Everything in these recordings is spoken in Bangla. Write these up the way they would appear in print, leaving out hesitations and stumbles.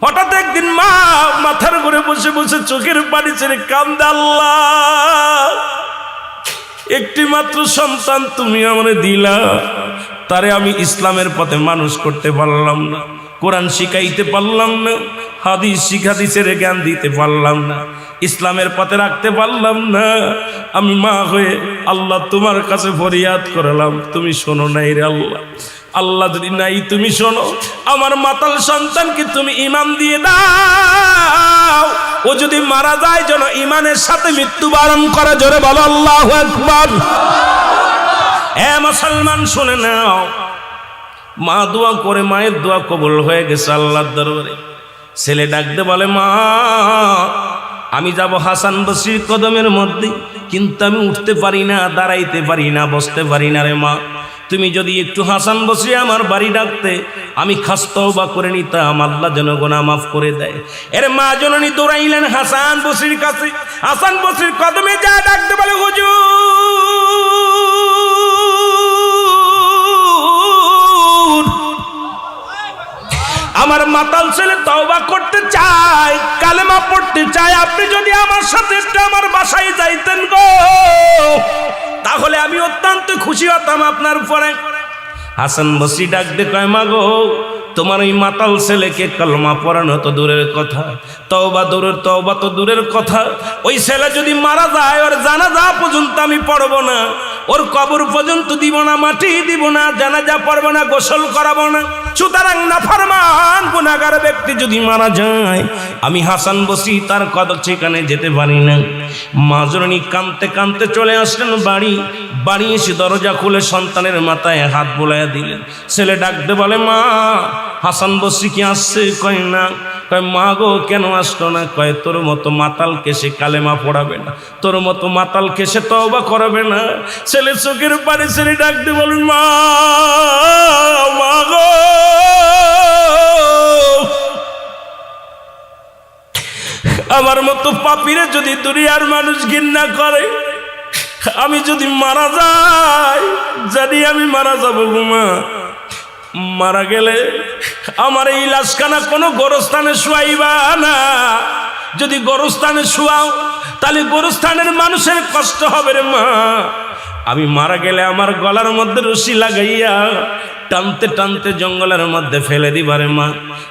হঠাৎ একদিন মা মাথার ঘুরে বসে বসে চোখের পানি ছেড়ে কান্দে, আল্লাহ, একটি মাত্র সন্তান তুমি আমারে দিলা, তারে আমি ইসলামের পথে মানুষ করতে পারলাম না, কোরআন শিখাইতে পারলাম না, হাদিসের জ্ঞান দিতে পারলাম না, ইসলামের পথে রাখতে পারলাম না। আমি মা হয়ে আল্লাহ তোমার কাছে ফরিয়াদ করলাম, তুমি শোনো নাই রে আল্লাহ। আল্লাহ যদি নাই তুমি শোনো, আমার মাতাল সন্তানকে তুমি ঈমান দিয়ে দাও, ও যদি মারা যায় যেন ঈমানের সাথে মৃত্যুবরণ করে। জোরে বলো আল্লাহু আকবার। এ মুসলমান শুনে নাও, মা দোয়া করে, মায়ের দোয়া কবুল হয়ে গেছে আল্লাহর দরবারে। ছেলে ডাকতে বলে, মা আমি যাব হাসান বসরির কদমের মধ্যে, কিন্তু আমি উঠতে পারি না, দাঁড়াইতে পারি না, বসতে পারি না রে মা, তুমি যদি একটু হাসান বসরি আমার বাড়ি ডাকতে, আমি খাস তওবা করে নিতাম, আল্লাহ যেন গুনাহ মাফ করে দেয়। এর মা জননী দৌড়াইলেন হাসান বসরির কাছে। হাসান বসরির কদমে যা ডাকতে বলে, হুজুর, আমার মাতাল ছেলে তওবা করতে চায়, কালেমা পড়তে চায়, আপনি যদি আমার সাথে একটু আমার বাসায় যাইতেন গো, তাহলে আমি অত্যন্ত খুশি হতাম আপনার উপরে। হাসান বসরি ডাক দে কয়, মা গো, তোমার ওই মাতাল ছেলেকে কলমা পড়ানো তো দূরের কথা, তওবা তো দূরের কথা, ওই ছেলে যদি মারা যায় ওর জানাজা পর্যন্ত আমি পড়ব না, ওর কবর পর্যন্ত দিব না, মাটি দিব না, জানাজা পড়ব না, গোসল করাবো না। সুতরাং নাফরমান গুনাহগার ব্যক্তি যদি মারা যায়, আমি হাসান বসরি তার কদম সেখানে যেতে পারি না। মা জননী কাঁদতে কাঁদতে চলে আসলেন বাড়ি এসে দরজা খুলে সন্তানের মাথায় হাত বোলাইয়া দিলেন। ছেলে ডাকতে বলে, মা হাসান বসরি কি আসছে? কয় না। কয়, মা গো কেন আসলো না? কয়, তোর মতো মাতালকে সে কালেমা পড়াবে না, তোর মতো মাতালকে সে তওবা করাবে না। ছেলে চোখের পানি ছেলে ডাকতে বলেন, মা গো, আমার মতো পাপীরে যদি দুনিয়ার মানুষ ঘৃণা করে, আমি যদি মারা যাই, জানি আমি মারা যাবো গো মা, মারা গেলে আমার এই লাশখানা কোনো গোরস্থানে শুয়াইবা না, যদি গোরস্থানে শুয়াও তাহলে গোরস্থানের মানুষের কষ্ট হবে রে মা। আমি মারা গেলে আমার গলার মধ্যে রশি লাগাইয়া টানতে টানতে জঙ্গলের মধ্যে ফেলে দিবা রে মা,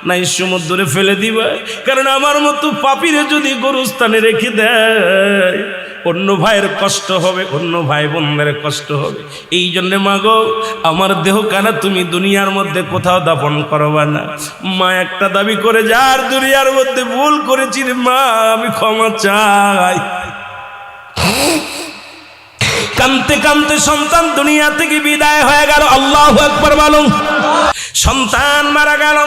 নাই সমুদ্রে ফেলে দিবা, কারণ আমার মতো পাপীরে যদি গোরস্থানে রেখে দেয় অন্য ভাইয়ের কষ্ট হবে, অন্য ভাই বোনদের কষ্ট হবে। এই জন্য মা গো, আমার দেহ কানা তুমি দুনিয়ার মধ্যে কোথাও দাফন করবা না। মা একটা দাবি করে, যার দুনিয়ার মধ্যে ভুল করেছি রে মা, আমি ক্ষমা চাই। কানতে কানতে সন্তান দুনিয়া থেকে বিদায় হয়ে গেল। আল্লাহু আকবার বলুন। সন্তান মারা গেল,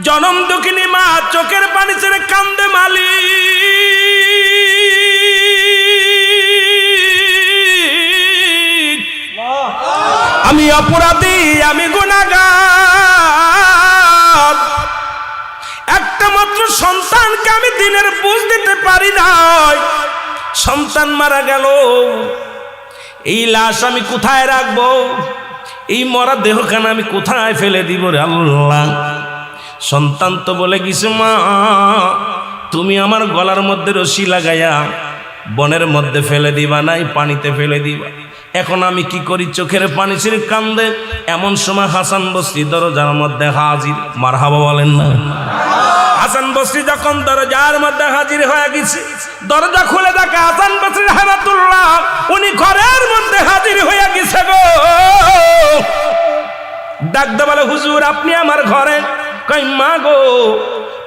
জনম দুঃখিনী মা চোখের পানি ছেড়ে কান্দে, মালিক আমি অপরাধী, আমি গুনাহগার, একটা মাত্র সন্তানকে আমি দিনের বুঝ দিতে পারি নাই, সন্তান মারা গেল, এই লাশ আমি কোথায় রাখবো, এই মরা দেহখানা আমি কোথায় ফেলে দিব রে আল্লাহ। সন্তান তো বলে গেছে, মা তুমি আমার গলার মধ্যে রশি লাগাইয়া বনের মধ্যে ফেলে দিবা, নাই পানিতে ফেলে দিবা। এখন আমি কি করি? চোখের পানি ছেড়ে কান্দে। এমন সময় হাসান বসরি দরজার মধ্যে হাজির। মারহাবা বলেন না। হাসান বসরি যখন দরজার মধ্যে হাজির হয়ে গেছে, দরজা খুলে দেখে হাসান বসরি রাহমাতুল্লাহ উনি ঘরের মধ্যে হাজির হয়ে গেছে গো। ডাকতে বলে, হুজুর আপনি আমার ঘরে? কই, মা গো,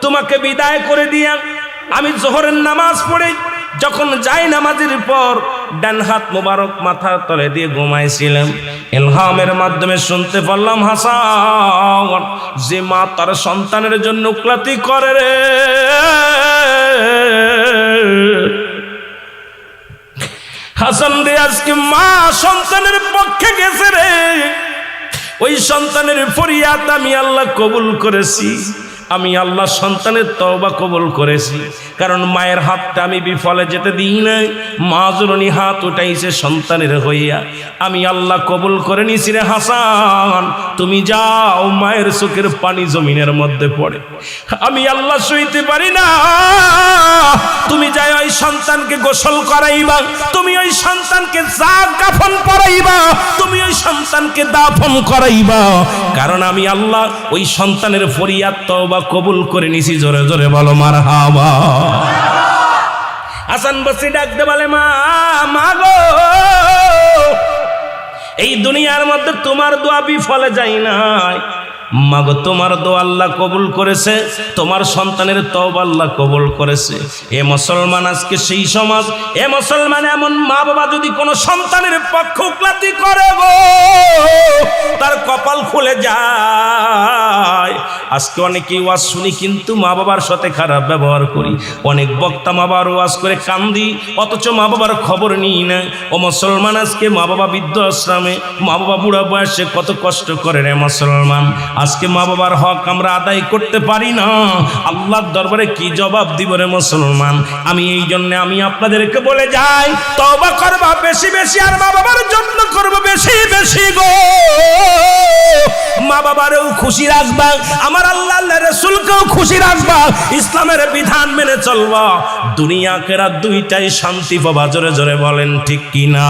তোমাকে বিদায় করে দিয়া আমি জোহরের নামাজ পড়ে যখন যাই নামাজের পর ডান হাত মোবারক মাথার তলে দিয়ে ঘুমাইছিলাম, ইলহামের মাধ্যমে শুনতে পারলাম, হাসান যে মা তার সন্তানের জন্য ক্লাতি করে রে, হাসান রে আজকে মা সন্তানের পক্ষে গেছে রে, ওই সন্তানের ফরিয়াদ আমি আল্লাহ কবুল করেছি। আমি আল্লাহ সন্তানের তওবা কবুল করেছি, কারণ মায়ের হাতটা আমি বিফলে যেতে দিই নাই। মা জননী হাত উঠাইছে সন্তানের হইয়া, আমি আল্লাহ কবুল করে নিছি রে হাসান, তুমি যাও। মায়ের চোখের পানি জমিনের মধ্যে পড়ে, আমি আল্লাহ সইতে পারি না। তুমি যাই ওই সন্তানকে গোসল করাইবা, তুমি ওই সন্তানকে কাফন পরাইবা, তুমি ওই সন্তানকে দাফন করাইবা, কারণ আমি আল্লাহ ওই সন্তানের ফরিয়াদ তওবা কবুল করে নিছি। জোরে জোরে বলো মারহাবা। হাসান বসরি ডাকতে বলে, মা মা গো, এই দুনিয়ার মধ্যে তোমার দোয়া বিফলে যায় নাই। মাগো, তোমার দোয়া আল্লাহ কবুল করেছে, তোমার সন্তানের তওবা আল্লাহ কবুল করেছে। এ মুসলমান, আজকে সেই সমাজ, এ মুসলমান, এমন মা বাবা যদি কোনো সন্তানের পক্ষপাতী করে গো, তার কপাল খুলে যায়। আজকে অনেকেই ওয়াজ শুনি কিন্তু মা বাবার সাথে খারাপ ব্যবহার করি। অনেক বক্তা মা বাবার ওয়াজ করে কান্দি, অথচ মা বাবার খবর নিই না। ও মুসলমান, আজকে মা বাবা বৃদ্ধ আশ্রমে, মা বাবা বুড়া বয়সে কত কষ্ট করে রে মুসলমান। আজকে মা বাবার হক আমরা আদায় করতে পারি না, আল্লাহর দরবারে কি জবাব দিব রে মুসলমান। আমি এই জন্য আমি আপনাদেরকে বলে যাই, তওবা করবা বেশি বেশি, আর মা বাবার যত্ন করবো বেশি বেশি গো। মা বাবারেও খুশি রাখবা, আমার আল্লাহ রাসূলকেও খুশি রাখবা, ইসলামের বিধান মেনে চলবা, দুনিয়া আখিরাত দুইটাই শান্তি পাবা। জোরে জোরে বলেন ঠিক কিনা?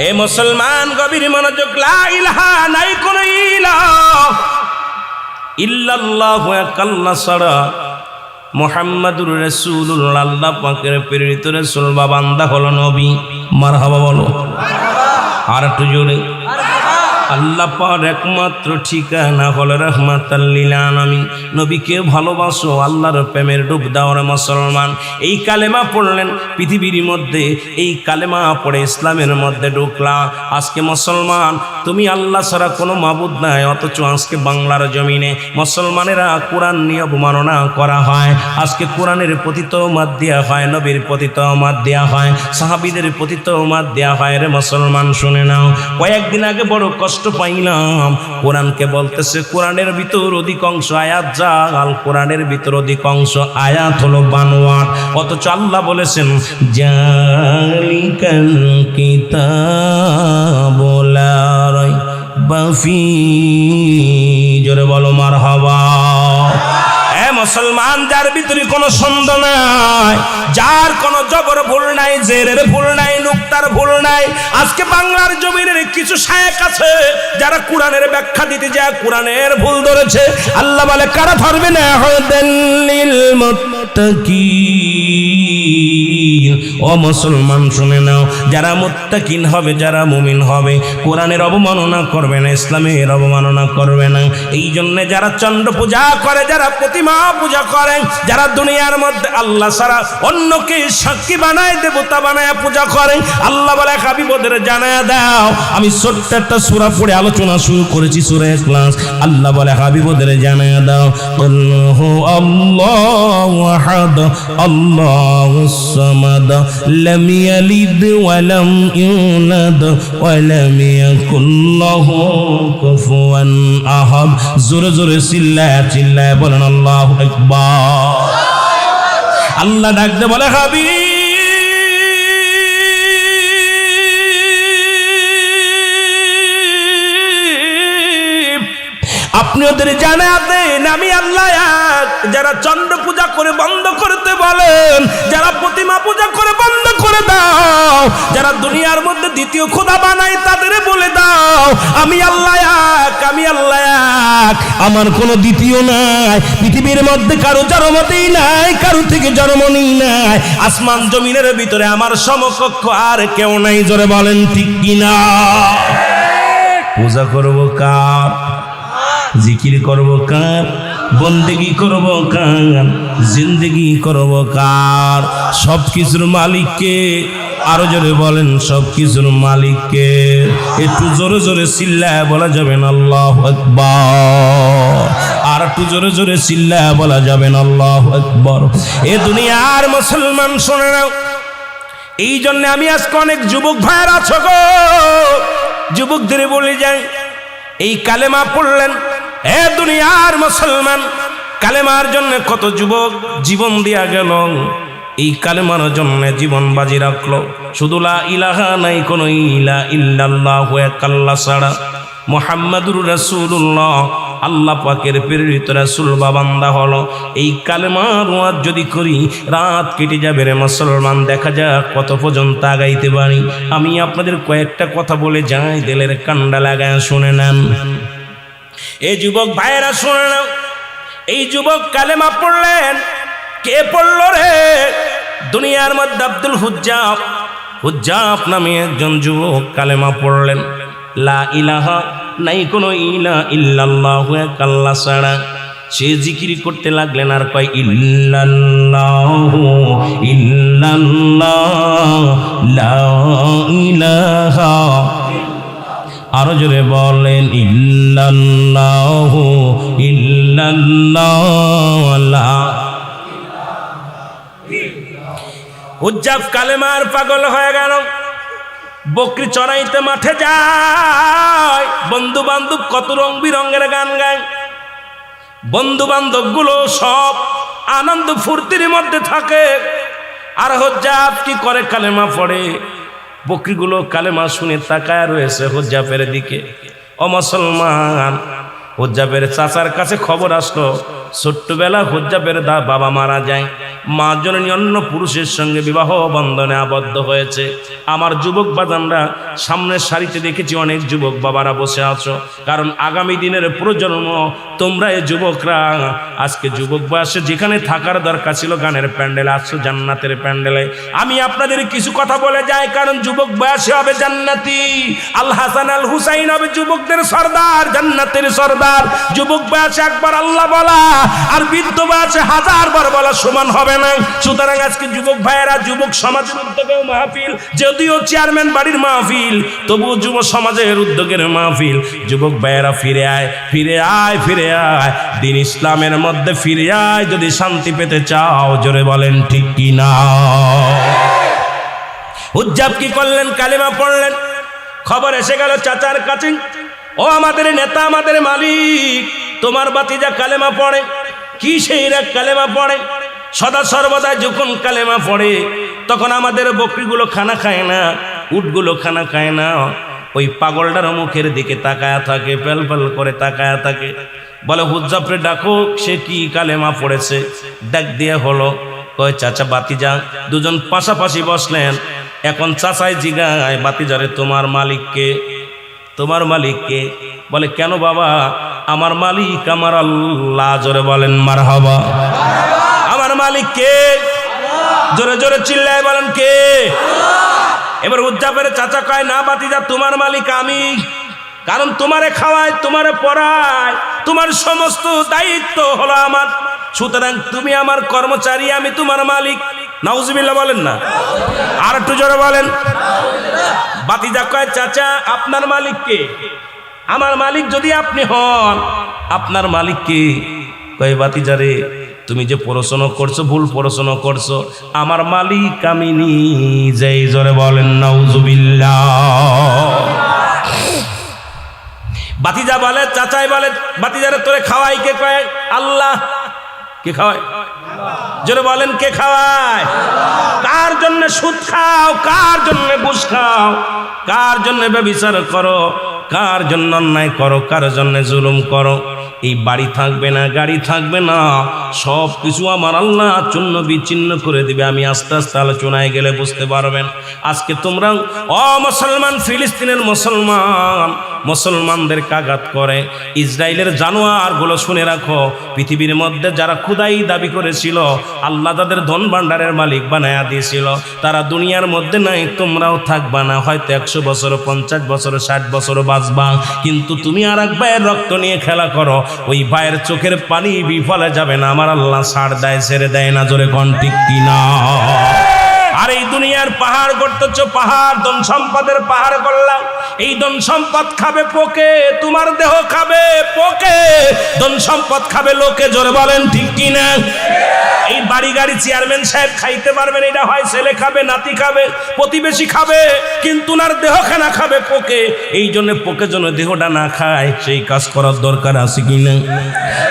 এ মুসলমান, গভীর মনোযোগ। লা ইলাহা, নাই কোনো ইলাহ ইল্লাল্লাহ, এক আল্লাহ ছাড়া, মুহাম্মাদুর রাসূলুল্লাহ, আল্লাহ পাকের প্রেরিত রাসূল বা বান্দা হলো নবী। মারহাবা বলো। আর একটু জোরে। আল্লাহ পাক একমাত্র ঠিকানা হলো রাহমাতাল লিল আলামিন। নবীকে ভালোবাসো, আল্লাহর প্রেমের ডুব দাও রে মুসলমান। এই কালেমা পড়লেন পৃথিবীর মধ্যে, এই কালেমা পড়ে ইসলামের মধ্যে ঢুকলা। আজকে মুসলমান, তুমি আল্লাহ ছাড়া কোনো মাবুদ নাই, অথচ আজকে বাংলার জমিনে মুসলমানেরা কোরআন নিয়ে অবমাননা করা হয়। আজকে কোরআনের প্রতি তওমাত দেয়া হয়, নবীর প্রতি তওমাত দেয়া হয়, সাহাবীদের প্রতি তওমাত দেয়া হয় রে মুসলমান। শুনে নাও, কয়েকদিন আগে বড় কষ্ট পাইলাম, কোরআনকে বলতেছে কোরআনের ভিতর অধিকাংশ আয়াত জাল, কোরআনের ভিতর অধিকাংশ আয়াত হলো বানোয়াট, অথচ আল্লাহ বলেছেন জালিকাল কিতাবু লা রাইবা ফীহি। জোরে বলো মারহাবা। মুসলমান, যার ভিতরে কোনো সন্দেহ নাই, যার কোনো জবর ভুল নাই, জেরের ভুল নাই, নুক্তার ভুল নাই। আজকে বাংলার জমিনের কিছু শায়েখ আছে যারা কোরআনের ব্যাখ্যা দিতে যায় কোরআনের ভুল ধরেছে। আল্লাহ বলে, কারা ধরবে না? হুদাল্লিল মুত্তাকিন। ও মুসলমান শুনে নাও, যারা মুত্তাকিন হবে, যারা মুমিন হবে, কোরআনের অবমাননা করবে না, ইসলামের অবমাননা করবে না। এই জন্য যারা চন্দ্র পূজা করে, যারা প্রতিমা পূজা করে, যারা দুনিয়ার মধ্যে আল্লাহ ছাড়া অন্যকে সাক্ষী বানায়, দেবতা বানায় পূজা করে, আল্লাহ বলে হাবিব ওদের জানায়া দাও। আমি ছোট্ট একটা সূরা পড়ে আলোচনা শুরু করেছি, সূরা ইখলাস। আল্লাহ বলে হাবিব ওদের জানায়া দাও, আল্লাহু আল্লাহু আহাদ আল্লাহুস সামাদ লাম ইয়ালিদ ওয়া লাম ইউলাদ ওয়া লাম ইয়াকুল লাহু কুফুয়ান আহাদ। জোরে জোরে চিল্লায়া চিল্লায়া বলেন আল্লাহু আকবার। আল্লাহ ডাকতে বলে, হাবিব আপনি ওদের জানা দেন আমি আল্লাহ এক। যারা চন্দ্র পূজা করে বন্ধ করতে বলেন, যারা প্রতিমা পূজা করে বন্ধ করে দাও, যারা দুনিয়ার মধ্যে দ্বিতীয় খোদা বানায় তাদের বলে দাও আমি আল্লাহ এক, আমি আল্লাহ এক, আমার কোনো দ্বিতীয় নাই। পৃথিবীর মধ্যে কারো জন্মতেই নাই, কারো থেকে জন্মই নাই। আসমান জমিনের ভিতরে আমার সমকক্ষ আর কেউ নাই। জোরে বলেন ঠিক কিনা? পূজা করবো কার? জিকির করব কার? বন্দেগি করব কার? জিন্দেগি করব কার? সব কিছুর মালিককে। আরো জোরে বলেন, সব কিছুর মালিককে। একটু জোরে জোরে চিল্লায় বলা যাবেন আল্লাহু আকবার। আর একটু জোরে জোরে চিল্লায় বলা যাবেন আল্লাহু আকবার। এ দুনিয়ার মুসলমান শুনে নাও, এই জন্য আমি আজকে অনেক যুবক ভাইয়ের আছো গো, যুবকদের বলে যাই, এই কালেমা পড়লেন, এ দুনিয়ার মুসলমান, কালেমার জন্য কত যুবক জীবন দিয়া গেল, এই কালেমার জন্য জীবন বাজি রাখলো। শুধু লা ইলাহা নাই কোন ইলা ইল্লাল্লাহু এক আল্লাহ ছাড়া, মুহাম্মাদুর রাসূলুল্লাহ আল্লাহ পাকের প্রেরিত রাসূল বা বান্দা হলো। এই কালেমার ওয়াজ যদি করি রাত কেটে যাবে রে মুসলমান, দেখা যাক কত পর্যন্ত আগাইতে পারি। আমি আপনাদের কয়েকটা কথা বলে যাই, দিলের কান্ডা লাগায় শুনে নেন। এই যুবক ভাইয়েরা শুনে নাও, এই যুবক কালেমা পড়লেন। কে পড়ল রে? দুনিয়ার মধ্যে আব্দুল হুজ্জাব নামে একজন যুবক কালেমা পড়লেন। লা ইলাহা নাই কোনো ইলা ইল্লাল্লাহু এক আল্লাহ ছাড়া। সে জিকির করতে লাগলেন আর কয় ইল্লাল্লাহু ইল্লাল্লাহ লা ইলাহা, আরো জোরে বলেন ইল্লাল্লাহু ইল্লাল্লাহ লা। হুজ্জাব কালেমার পাগল হয়ে গেল, বকরি চড়াইতে মাঠে যায়, বন্ধু বান্ধব কত রং বিরঙের গান গায়, বন্ধু বান্ধব গুলো সব আনন্দ ফুর্তির মধ্যে থাকে। আর হুজ্জাব কি করে? কালেমা পড়ে। বকরিগুলো কালেমা শুনে তাকায় রয়েছে হুজ্জাবের দিকে। ও মুসলমান, হুজ্জাবের চাচার কাছে খবর আসলো, ছোট্টবেলা হুজ্জাবের বাবা মারা যায়, মা জননী অন্য পুরুষের সঙ্গে বিবাহ বন্ধনে আবদ্ধ হয়েছে। আমার যুবক বাজানরা সামনের সারিতে দেখেছি অনেক যুবক বাবারা বসে আছো, কারণ আগামী দিনের প্রজন্ম তোমরা এই যুবকরা আজকে যুবক বয়সে যেখানে থাকার দরকার ছিল গানের প্যান্ডেলে আসছো, জান্নাতের প্যান্ডেলে। আমি আপনাদের কিছু কথা বলে যাই, কারণ যুবক বয়সে হবে জান্নাতি। আল হাসান আল হুসাইন হবে যুবকদের সর্দার, জান্নাতের সর্দার। যুবক বয়সে একবার আল্লাহ বলা আর বৃদ্ধ বয়সে 1000 বার বলা সমান হবে না। সুতরাং আজকে যুবক ভাইয়েরা, যুবক সমাজের উদ্যোগের মাহফিল, যদিও চেয়ারম্যান বাড়ির মাহফিল, তবুও যুব সমাজের উদ্যোগের মাহফিল। যুবক ভাইয়েরা ফিরে আয়, ফিরে আয়, ফিরে আয়, দিন ইসলামের মধ্যে ফিরে আয় যদি শান্তি পেতে চাও। জোরে বলেন ঠিক কি না? হুজ্জাব কি করলেন? কালেমা পড়লেন। খবর এসে গেল চাচার কাছে, ও আমাদের নেতা, আমাদের মালিক, তোমার বাতিজা কালেমা পড়ে। কি সেই কালেমা পড়ে? সদা সর্বদা যখন কালেমা পড়ে তখন আমাদের বকরিগুলো খানা খায় না, উটগুলো খানা খায় না। ওই পাগলটার মুখের দিকে তাকায়া থাকে, পেল পেল করে তাকায়া থাকে। বলে হুজ্জাবরে ডাকো, সে কি কালেমা পড়েছে। ডাক দিয়ে হলো, কয় চাচা বাতিজা। দুজন পাশাপাশি বসলেন। এখন চাচাই জিগায় বাতিজারে, তোমার মালিককে? তোমার মালিককে? বলে কেন বাবা? আমার মালিক আমার আল্লাহ। জোরে বলেন মারহাবা। আমার মালিক কে? জোরে জোরে চিল্লায় বলেন কে? এবার হুজ্জাবের চাচা কয়, না বাতিজা, তোমার মালিক আমি, কারণ তোমারে খাওয়ায়, তোমারে পড়ায়, তোমার সমস্ত দায়িত্ব হলো আমার। সুতরাং তুমি আমার কর্মচারী, আমি তোমার মালিক। নাউজুবিল্লাহ বলেন না? আর একটু জোরে বলেন। বাতিজা কয়, চাচা আপনার মালিক কে? আমার মালিক যদি আপনি হন, আপনার মালিক কে? কয় বাতিজারে, তুমি যে পড়াশোনা করছো, ভুল পড়াশোনা করছো, আমার মালিক আমি নিজেই। জোরে বলেন নাউজুবিল্লাহ। বাতিজা বলে, চাচাই বলে, বাতিজারে তোরে খাওয়াই কে? কয় আল্লাহ। কে খাওয়ায়? জোরে বলেন কে খাওয়ায়? কার জন্য সুদ খাও? কার জন্য ঘুষ খাও? কার জন্য ব্যভিচার করো? কার জন্য অন্যায় করো? কার জন্য জুলুম করো? এই বাড়ি থাকবে না, গাড়ি থাকবে না, সব কিছু আমার আল্লাহ চূন্য বিচ্ছিন্ন করে দিবে। আমি আস্তে আস্তে আলোচনায় গেলে বুঝতে পারবেন। আজকে তোমরা মুসলমান, ফিলিস্তিনের মুসলমান, মুসলমানদের আঘাত করে। ইসরায়েলের জানোয়ারগুলো শুনে রাখো, পৃথিবীর মধ্যে যারা খুদাই দাবি করেছিল, আল্লাহ তাদের ধন ভাণ্ডারের মালিক বানায়া দিয়েছিল, তারা দুনিয়ার মধ্যে নাই, তোমরাও থাকবা না। হয়তো 100 বছর, 50 বছর, 60 বছর বাঁচবা, কিন্তু তুমি আর এক ভাইয়ের রক্ত নিয়ে খেলা করো, ওই ভাইয়ের চোখের পানি বিফলে যাবে না। আমার আল্লাহ ছাড় দেয়, ছেড়ে দেয় না। জোরে কোন ঠিক কিনা? আর এই দুনিয়ার পাহাড় করতেছ, পাহাড় ধন সম্পদের পাহাড় করলাম, এই ধন সম্পদ খাবে পোকে, তোমার দেহ খাবে পোকে, ধন সম্পদ খাবে লোকে। জোরে বলেন ঠিক কিনা? এই বাড়ি গাড়ি চেয়ারম্যান সাহেব খাইতে পারবেন, এটা হয় ছেলে খাবে, নাতি খাবে, প্রতিবেশী খাবে, কিন্তু ওনার দেহখানা খাবে পোকে। এই জন্য পোকে যেন দেহটা না খায়, সেই কাজ করার দরকার আছে কিনা?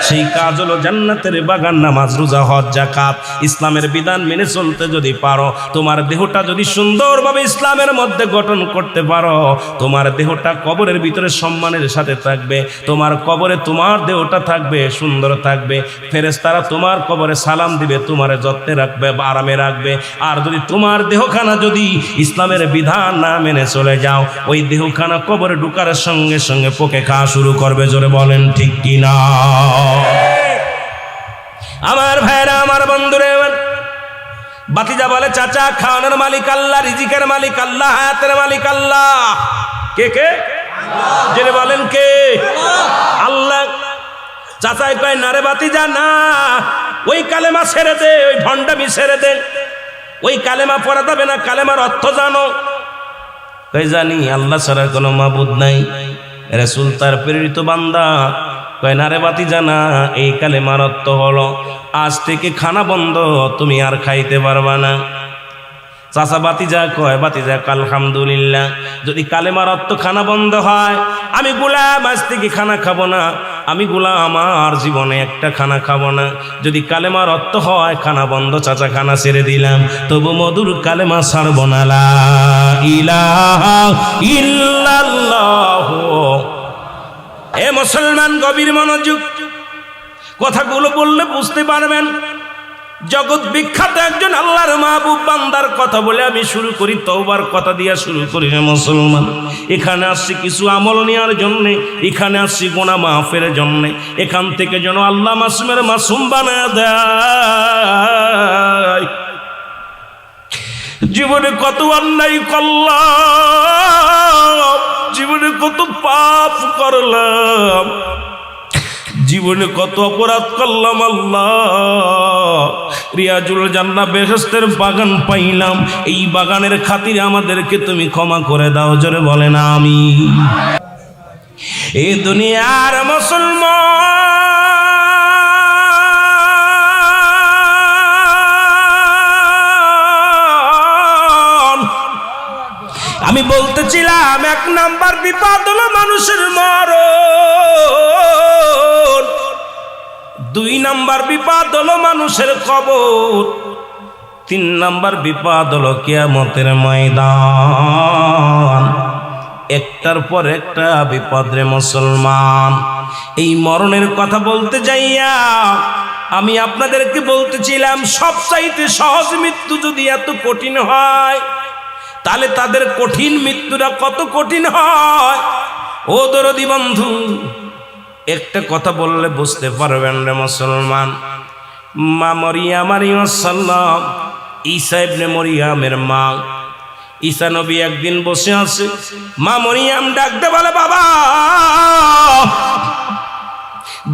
সেই কাজ হলো জান্নাতের বাগান, নামাজ, রোজা, হজ, যাকাত, ইসলামের বিধান মেনে চলতে যদি পারো, তোমার দেহটা যদি সুন্দরভাবে ইসলামের মধ্যে গঠন করতে পারো, তোমার দেহটা কবরের ভিতরে সম্মানের সাথে থাকবে, তোমার কবরে তোমার দেহটা থাকবে, সুন্দর থাকবে, ফেরেশতারা তোমার কবরে সালাম দিবে, তোমার যত্নে রাখবে, আরামে রাখবে। আর যদি তোমার দেহখানা যদি ইসলামের বিধান না মেনে চলে যাও, ওই দেহখানা কবরে ঢুকার সঙ্গে সঙ্গে পোকে খাওয়া শুরু করবে। জোরে বলেন ঠিক কিনা? আমার ভাইরা, আমার বন্ধুরে, বাতিজা বলে, চাচা খাওয়ানোর মালিক আল্লাহ, রিজিকের মালিক আল্লাহ, হায়াতের মালিক আল্লাহ। কে কে? জেনে বলেন কে? আল্লাহ। চাচাই কয়, না রে বাতিজা না, ওই কালেমা ছেড়ে দে, ওই ভণ্ডামি ছেড়ে দে, ওই কালেমা পড়া যাবে না, কালেমার অর্থ জানো? কয় জানি, আল্লাহ ছাড়া কোনো মাবুদ নাই, রাসূল তার প্রেরিত বান্দা। কয় না রে বাতিজা না, এই কালেমার অর্থ হলো আজ থেকে খানা বন্ধ, তুমি আর খাইতে পারবা না। চাচা বাতিজা কয়, বাতিজা আলহামদুলিল্লাহ, যদি কালেমার অর্থ খানা বন্ধ হয়, আমি গোলাম আজ থেকে খানা খাবো না, আমি গোলাম আমার জীবনে একটা খানা খাবো না। যদি কালেমার অর্থ হয় খানা বন্ধ, চাচা খানা ছেড়ে দিলাম, তবু মধুর কালেমা ছাড়ব না, লা ইলাহা ইল্লাল্লাহ। এ মুসলমান, গভীর মনোযোগ, কথাগুলো বললে বুঝতে পারবেন। জগৎ বিখ্যাত একজন আল্লাহর মাহবুব বান্দার কথা বলে আমি শুরু করি, তওবার কথা দিয়া শুরু করি। মুসলমান, এখানে আসছি কিছু আমল নেওয়ার জন্যে, এখানে আসছি গুনাহ মাফের জন্যে, এখান থেকে যেন আল্লাহ মাসুমের মাসুম বানায় দেয়। জীবনে কত অন্যায় করলাম, জীবনে কত পাপ করলাম, জীবনে কত অপরাধ করলাম, আল্লাহ রিয়াজুল জান্নাহ বেহেশতের বাগান পাইলাম, এই বাগানের খাতিরে আমাদেরকে তুমি ক্ষমা করে দাও। জোরে বলেন আমিন। এই দুনিয়ার মুসলমান, আমি বলতেছিলাম, এক নাম্বার বিপদ হলো মানুষের মরণ, দুই নাম্বার বিপদ হলো মানুষের কবর, তিন নাম্বার বিপদ হলো কিয়ামতের ময়দান। একটার পর একটা বিপদ রে মুসলমান। এই মরণের কথা বলতে যাইয়া আমি আপনাদেরকে বলতেছিলাম, সবচাইতে সহজ মৃত্যু যদি এত কঠিন হয়, তাহলে তাদের কঠিন মৃত্যুটা কত কঠিন হয়। ও দরদি বন্ধু, একটা কথা বললে বুঝতে পারবেন রে মুসলমান। মা মরিয়াম আলাইহিস সালাম, ঈসা ইবনে মরিয়ামের মা, ঈসা নবী একদিন বসে আছে, মা মরিয়াম ডাকতে বলে, বাবা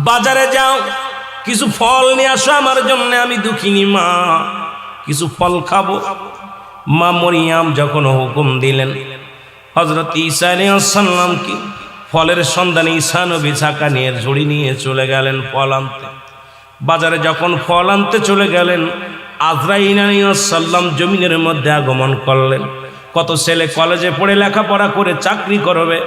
বাজারে যাও, কিছু ফল নিয়ে আসো আমার জন্য, আমি দুঃখিনী মা, কিছু ফল খাবো। মা মরিয়াম যখন হুকুম দিলেন, হযরত ঈসা আলাইহিস সালাম কি ফলের সন্ধানে ঈসা নবী ছাকা নিয়ে ঝুড়ি নিয়ে চলে গেলেন ফল আনতে। বাজারে যখন ফল আনতে চলে গেলেন, আজরাইল আলাইহিস সালাম জমিনের মধ্যে আগমন করলেন। কত ছেলে কলেজে পড়ে লেখাপড়া করে চাকরি করবে,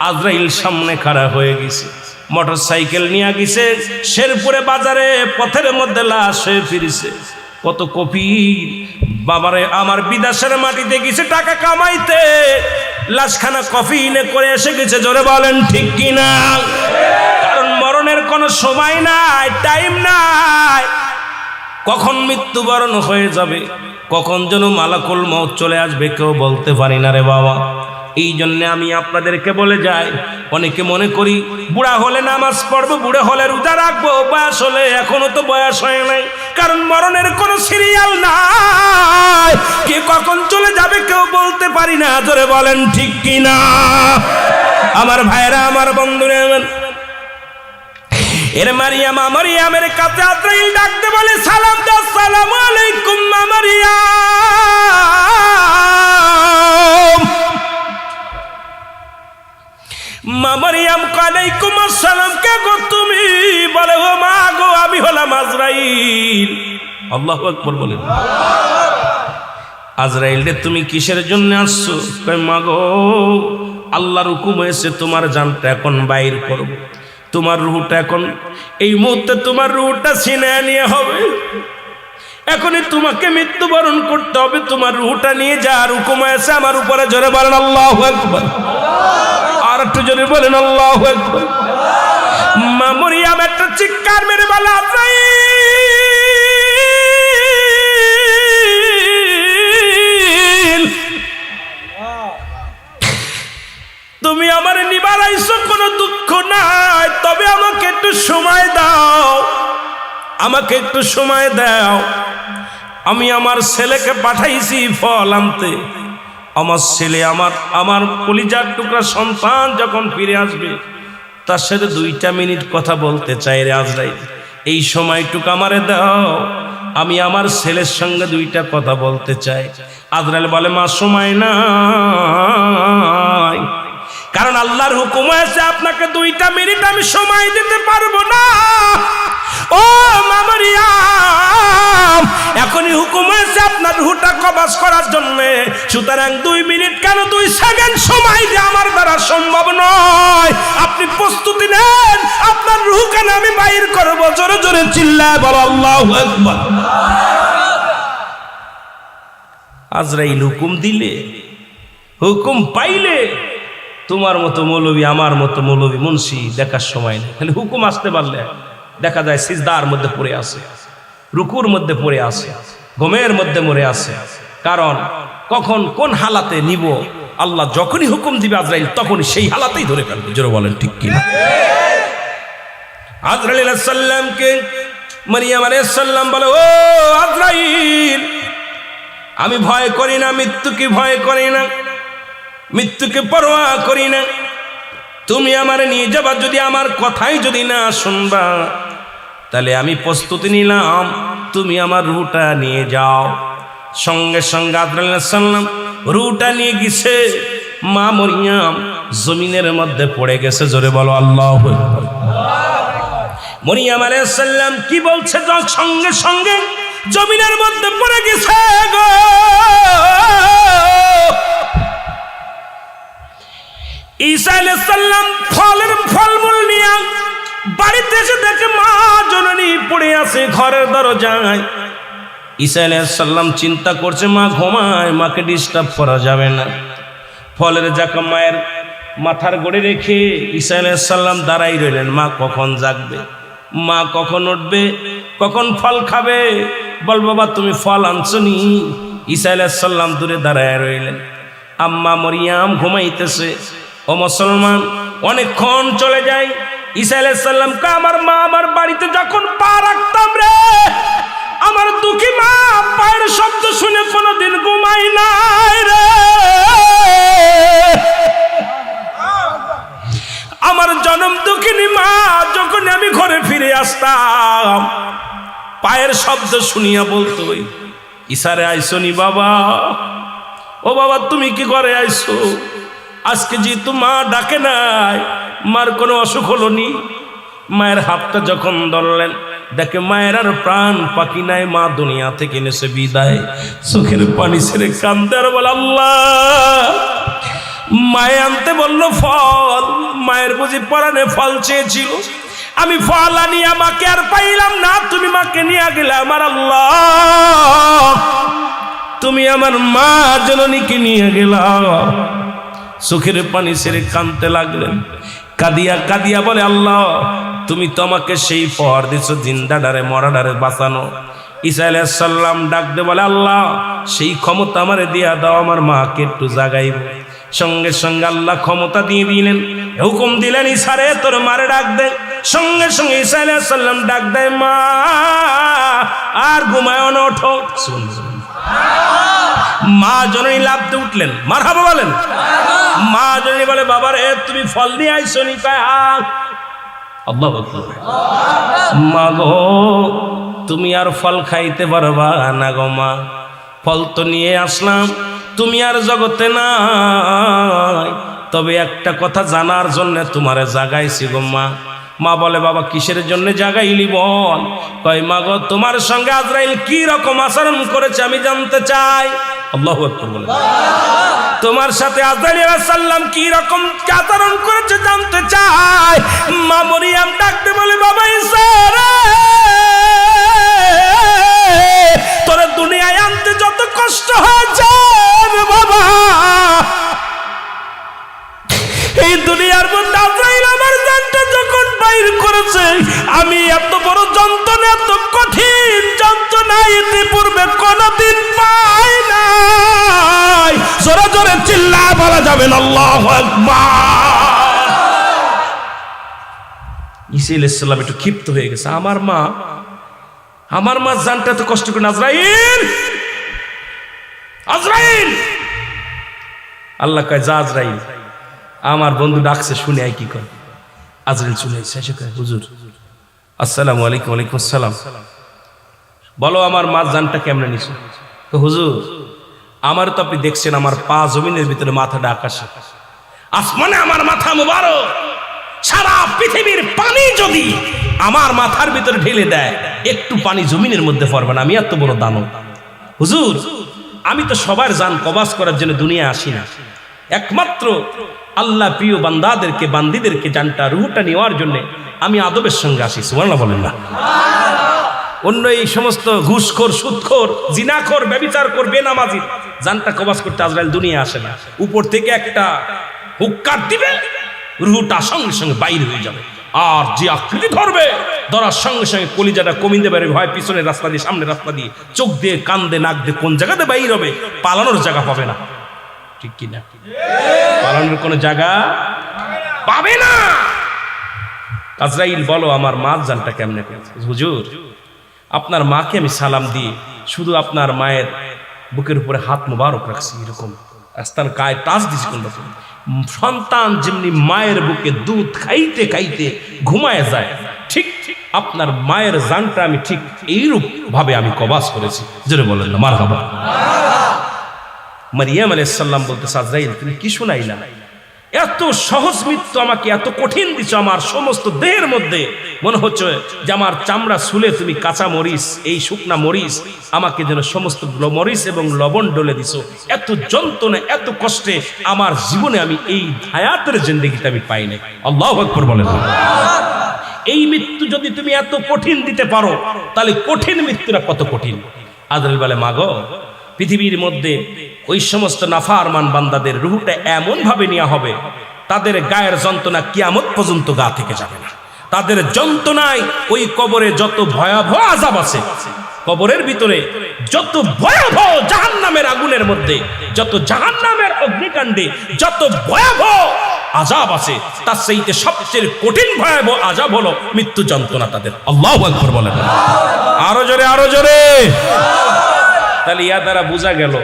আজরাইল সামনে খাড়া হয়ে গেছে, মোটর সাইকেল নিয়ে গেছে, শেরপুরে বাজারে পথের মধ্যে লাশ হয়ে ফিরেছে। কত কপি বাবারে আমার বিদেশের মাটিতে গেছে টাকা কামাইতে, লাশখানা কফিনে করে এসে গেছে। জোরে বলেন ঠিক কিনা? কারণ মরণের কোনো সময় নাই, টাইম নাই, কখন মৃত্যুবরণ হয়ে যাবে, কখন যেন মালাকুল মউত চলে আসবে কেউ বলতে পারি না রে বাবা। এই জন্য আমি আপনাদেরকে বলে যাই, অনেকে মনে করি বুড়া হলে নামাজ পড়বো, বুড়া হলে রোজা রাখবো, বয়স হলে, এখনো তো বয়স হয় নাই। কারণ মরণের কোনো সিরিয়াল নাই, কে কখন চলে যাবে কেউ বলতে পারি না। জোরে বলেন ঠিক কিনা? আমার ভাইরা, আমার বন্ধুরা, এর মারিয়াম, মারিয়ামের কাছে আজরাইল ডাকতে বলে, সালাম দাও, আসসালামু আলাইকুম মা মারিয়াম। মা মারিয়াম ওয়ালাইকুম আসসালাম, কে গো তুমি? বলে, ও মা গো, আমি হলাম আজরাইল। আল্লাহু আকবার বলেন। আজরাইল রে তুমি কিসের জন্য আসছো? কয় মা গো, আল্লাহর হুকুম হয়েছে তোমার জানটা এখন বাইর করব, তোমার রূহটা এখন এই মুহূর্তে তোমার রূহটা ছিনিয়ে নিয়ে হবে, এখনই তোমাকে মৃত্যুবরণ করতে হবে, তোমার রূহটা নিয়ে যাওয়ার হুকুম হয়েছে আমার উপরে। জোরে বলেন আল্লাহু আকবার। আর একটু জোরে বলেন আল্লাহু আকবার। মা মরিয়ম একটা চিৎকার মেরে বলে, আজরাইল তুমি আমার নিবার আইছো, কোনো দুঃখ নাই, তবে আমাকে একটু সময় দাও, আমাকে একটু সময় দাও। আমি আমার ছেলেকে পাঠাইছি ফল আনতে, আমার ছেলে আমার কলিজার টুকরা সন্তান যখন ফিরে আসবে তার সাথে 2টা মিনিট কথা বলতে চাই রে আজরাইল, এই সময়টুকু আমারে দাও, আমি আমার ছেলের সঙ্গে 2টা কথা বলতে চাই। আজরাইল বলে মা সময় নাই, কারণ আল্লাহর হুকুম হয়েছে আপনাকে 2টা মিনিট আমি সময় দিতে পারবো না। ও মা মরিয়ম, এখনই হুকুম হয়েছে আপনার রূহটা কবজ করার জন্য, সুতরাং 2 মিনিট কেন 2 সেকেন্ড সময় যে আমার দ্বারা সম্ভব নয়। আপনি প্রস্তুতি নেন, আপনার রূহ কেন আমি বাইর করবো। জোরে জোরে চিল্লায় বলো আল্লাহু আকবার। আজরাইল হুকুম দিলে, হুকুম পাইলে তোমার মতো মৌলবী আমার মতো মৌলবী মুন্সি দেখার সময় নেই, খালি হুকুম আসতে পারলে দেখা যায় সিজদার মধ্যে পড়ে আছে, রুকুর মধ্যে পড়ে আছে, ঘুমের মধ্যে মরে আছে। কারণ কখন কোন হালাতে নিব, আল্লাহ যখনই হুকুম দিবে আজরাইল তখনই সেই হালাতেই ধরে ফেলবে। জোরে বলেন ঠিক কিনা? আজরাইল আলাইহিস সালামকে মারিয়াম আলাইহিস সালাম বলে, ও আজরাইল, আমি ভয় করি না, মৃত্যুকে ভয় করি না, মৃত্যুকে পরোয়া করি না, তুমি আমারে নিয়ে যাবা, যদি আমার কথাই যদি না শুনবা তাহলে আমি প্রস্তুতি নিলাম, তুমি আমার রূহটা নিয়ে যাও। সঙ্গে সঙ্গে আজরাইল আলাইহিস সালাম রূহটা নিয়ে গেছে, মা মরিয়ম জমিনের মধ্যে পড়ে গেছে। জোরে বলো আল্লাহু আকবার। মরিয়ম আলাইহিস সালাম কি বলছে, সঙ্গে সঙ্গে জমিনের মধ্যে পড়ে গেছে গো। ঈসা আলাইহিস সালাম ফলমূল নিয়ে বাড়িতে এসে দেখে মা জননী পড়ে আছে ঘরের দরজায়। ঈসা আলাইহিস সালাম চিন্তা করছে মা ঘুমায়, মাকে ডিস্টার্ব করা যাবে না। ফলের জাকা মায়ের মাথার গড়ে রেখে ঈসা আলাইহিস সালাম দাঁড়াই রইলেন, মা কখন জাগবে, মা কখন উঠবে, কখন ফল খাবে, বল বাবা তুমি ফল আনছো নি। ঈসা আলাইহিস সালাম দূরে দাঁড়ায় রইলেন, আম্মা মরিয়ম ঘুমাইতেছে। ও মুসলমান, অনেকক্ষণ চলে যায়। ঈসা আলাইহিস সালাম কে আমার মা আমার বাড়িতে যখন পা রাখতাম রে, আমার দুঃখী মা পায়ের শব্দ শুনে কোনোদিন ঘুমাই নাই রে। আমার জনম দুঃখিনী মা যখন আমি ঘরে ফিরে আসতাম, পায়ের শব্দ শুনিয়া বলতো, ঈসারে আইসো নি বাবা, ও বাবা তুমি কি ঘরে আইসো? আজকে যেহেতু মা ডাকে নাই, মার কোনো অসুখ হলো নি। মায়ের হাতটা যখন ধরলেন, দেখে মায়ের আর প্রাণ পাখি নাই, মা দুনিয়া থেকে নেছে বিদায়। চোখের পানি ছেড়ে কান্দে আর বলে আল্লাহ। মায়ে আনতে বললো ফল, মায়ের বুঝি পরাণে ফল চেয়েছিল, আমি ফল আনিয়া মাকে আর পাইলাম না, তুমি মাকে নিয়ে গেলে আমার আল্লাহ, তুমি আমার মা জননীকে নিয়ে গেলা। চোখের পানি ছেড়ে কাঁদতে লাগলেন, কাঁদিয়া কাঁদিয়া বলে আল্লাহ তুমি তো আমাকে সেই পর দিছো জিন্দা ডারে মরা ডারে বাঁচানো। ঈসা আলাইহিস সালাম ডাক দে বলে আল্লাহ সেই ক্ষমতা আমারে দিয়া দাও, আমার মাকে একটু জাগাইব। সঙ্গে সঙ্গে আল্লাহ ক্ষমতা দিয়ে দিলেন, হুকুম দিলেন ঈসারে তোর মারে ডাক দে। সঙ্গে সঙ্গে ঈসা আলাইহিস সালাম ডাক দেয়, মা আর ঘুমায় না, ওঠো। মা জননী লাফতে উঠলেন, মারহাবা বলেন। মা জননী বলে বাবা রে তুমি ফল নিয়ে আইসো নি? আল্লাহু আকবার। মা গো তুমি আর ফল খাইতে পারবা না গো মা, ফল তো নিয়ে আসলাম, তুমি আর জগতে নাই, তবে একটা কথা জানার জন্য তোমারে জাগাইছি গো মা। মা বলে বাবা কিসের জন্য জাগাইলি বল? কয় মা গো তোমার সঙ্গে আজরাইল কি রকম আচরণ করেছে আমি জানতে চাই। আল্লাহু আকবার বলে। তোমার সাথে আজরাইল আলাইহিস সালাম কি রকম আচরণ করেছে জানতে চাই। মা মরিয়ম ডাকতে বলে বাবা ঈসা রে, তোরে দুনিয়ায় আনতে যত কষ্ট হয়েছে বাবা, এই দুনিয়ার মধ্যে আজরাইল আমার জানটা যখন বাইর করেছে আমি এত বড় যন্ত্রণা, এত কঠিন যন্ত্রণা ইতিপূর্বে কোনদিন পাই নাই। জোরে জোরে চিল্লায় বলা যাবে না আল্লাহু আকবার। ঈসা আলাইহিস সালাম একটু ক্ষিপ্ত হয়ে গেছে, আমার মা জানটা এত কষ্ট করে। আজরাইল, আজরাইল, আল্লাহ কয় যা আজরাইল, আমার বন্ধু ডাকছে শুনে আই কি কয়। আজরাইল শুনে এসে কয় হুজুর আসসালামু আলাইকুম। ওয়ালাইকুম আসসালাম। বলো আমার মা জানটা কেমনে নিছো? তো হুজুর আমার তো আপনি দেখছেন আমার পা জমিনের ভিতরে, মাথাটা আকাশে, আসমানে আমার মাথা মুবারক। সারা পৃথিবীর পানি যদি আমার মাথার ভিতরে ঢেলে দেয় একটু পানি জমিনের মধ্যে পড়বে না, আমি এত বড় দানব। হুজুর আমি তো সবার জান কবাজ করার জন্য দুনিয়া আসি না, একমাত্র আল্লাহ প্রিয় বান্দাদেরকে, বান্দিদেরকে জানটা রুহটা নেওয়ার জন্য আমি আদবের সঙ্গে আসি। সুবহানাল্লাহ বলেন না। অন্য এই সমস্ত ঘুষখোর, সুদখোর, জিনাখোর, ব্যভিচারখোর, বেনামাজি জানটা কবাজ করতে আজরাইল দুনিয়া আসে না। উপর থেকে একটা হুক্কার দিবে, রুহটা সঙ্গে সঙ্গে বাইরে হয়ে যাবে। আর যে আকৃতি ধরবে, ধরার সঙ্গে সঙ্গে কলিজাটা কমিতে পারে, হয় পিছনের রাস্তা দিয়ে, সামনের রাস্তা দিয়ে, চোখ দিয়ে, কান দিয়ে, নাক দিয়ে, কোন জায়গাতে বাইর হবে, পালানোর জায়গা পাবে না। ঠিক কিনা? পালানোর কোনো জায়গা পাবে না। আজরাইল বলো আমার মা জানটা কেমনে করেছে? হুজুর আপনার মাকে আমি সালাম দিয়ে শুধু আপনার মায়ের বুকের উপরে হাত মুবারক রাখছি, এরকম আস্তার গায়ে টাচ দিছি। কোন রকম সন্তান যেমনি মায়ের বুকে দুধ খাইতে খাইতে ঘুমায় যায়, ঠিক আপনার মায়ের জানটা আমি ঠিক এইরূপ ভাবে আমি কবাজ করেছি। জোরে বলেন না মারহাবা। মারিয়াম আলাইহিস সালাম বলতেছে আজরাইল তুমি কি শুনাইলা? এত সহজ মৃত্যু আমাকে এত কঠিন দিছো, আমার সমস্ত দেহের মধ্যে মনে হচ্ছে যে আমার চামড়া ছুলে তুমি কাঁচা মরিচ, এই শুকনা মরিচ আমাকে যেন সমস্ত মরিচ এবং লবণ ডলে দিছো। এত যন্ত্রণা, এত কষ্টে আমার জীবনে আমি এই হায়াতের জিন্দেগিতে আমি পাই নাই। আল্লাহু আকবার বলেন। এই মৃত্যু যদি তুমি এত কঠিন দিতে পারো তাহলে কঠিন মৃত্যুটা কত কঠিন। আজরাইল বলে মাগো পৃথিবীর মধ্যে ওই সমস্ত নাফরমান বান্দাদের রূহটা এমন ভাবে নেওয়া হবে তাদের গায়ের যন্ত্রণা কিয়ামত পর্যন্ত গা থেকে যাবে না। তাদের যন্ত্রণায় ওই কবরে যত ভয়াবহ আযাব আছে, কবরের ভিতরে যত ভয়াবহ জাহান্নামের আগুনের মধ্যে, যত জাহান্নামের অগ্নিকাণ্ডে যত ভয়াবহ আযাব আছে, তার চাইতে সবচেয়ে কঠিন ভয়াবহ আযাব হলো মৃত্যু যন্ত্রণা তাদের। আল্লাহু আকবার বলেন। আরো জোরে, আরো জোরে। তাহলে ইয়া দ্বারা বোঝা গেল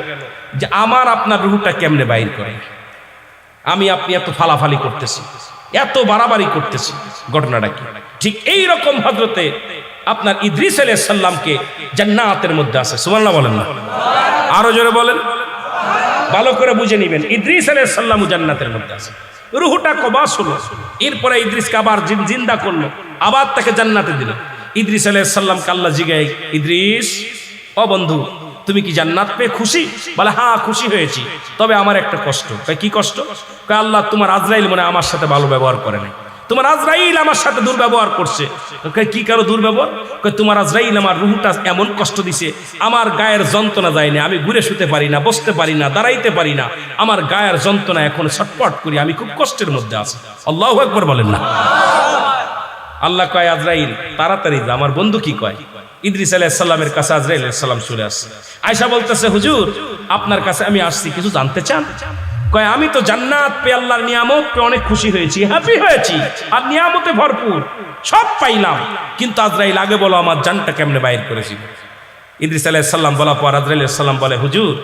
যে আমার আপনার রূহটা কেমনে বাইর করে। আমি আপনি এত ফালাফালি করতেছি, এত বাড়াবাড়ি করতেছি, ঘটনাটা কি? ঠিক এই রকম হযরতে আপনার ইদ্রিস আলাইহিস সালামকে জান্নাতের মধ্যে আছে। সুবহানাল্লাহ বলেন না। আরো জোরে বলেন, ভালো করে বুঝে নেবেন। ইদ্রিস আলাইহিস সালাম জান্নাতের মধ্যে আছে, রূহটা কবাস হলো। এরপরে ইদ্রিসকে আবার জিন্দা করলো, আবার তাকে জান্নাতে দিল। ইদ্রিস আলাইহিস সালামকে আল্লাহ জিগায়, ইদ্রিস ও বন্ধু তুমি কি জান্নাত পেয়ে খুশি? বলে হ্যাঁ খুশি হয়েছি, তবে আমার একটা কষ্ট। কি কষ্ট? আল্লাহ তোমার আজরাইল মনে আমার সাথে ভালো ব্যবহার করে নাই, তোমার আজরাইল আমার সাথে দুর্ব্যবহার করছে। কি কারো দুর্ব্যবহার? তোমার আজরাইল আমার রূহটা এমন কষ্ট দিছে, আমার গায়ের যন্ত্রণা যায় না, আমি ঘুরে শুতে পারি না, বসতে পারি না, দাঁড়াইতে পারি না, আমার গায়ের যন্ত্রণা এখন ছটপট করি, আমি খুব কষ্টের মধ্যে আছি। আল্লাহু আকবার বলেন না। আল্লাহ কয় আজরাইল তাড়াতাড়ি যা। আমার বন্ধু কি কয়? ইদ্রিস আলাইহিস সালামের কাছে আজরাইল আলাইহিস সালাম চলে আসছে। আয়েশা বলতেছে হুজুর আপনার কাছে আমি আসছি, কিছু জানতে চান? কয় আমি তো জান্নাত পেয়ে, আল্লাহর নিয়ামত পেয়ে অনেক খুশি হয়েছি, হ্যাপি হয়েছি, আর নিয়ামতে ভরপুর সব পাইলাম, কিন্তু আজরাইল আগে বলো আমার জানটা কেমনে বাইর করেছিল। ইদ্রিস আলাইহিস সালাম বলা পর আজরাইল আলাইহিস সালাম বলে হুজুর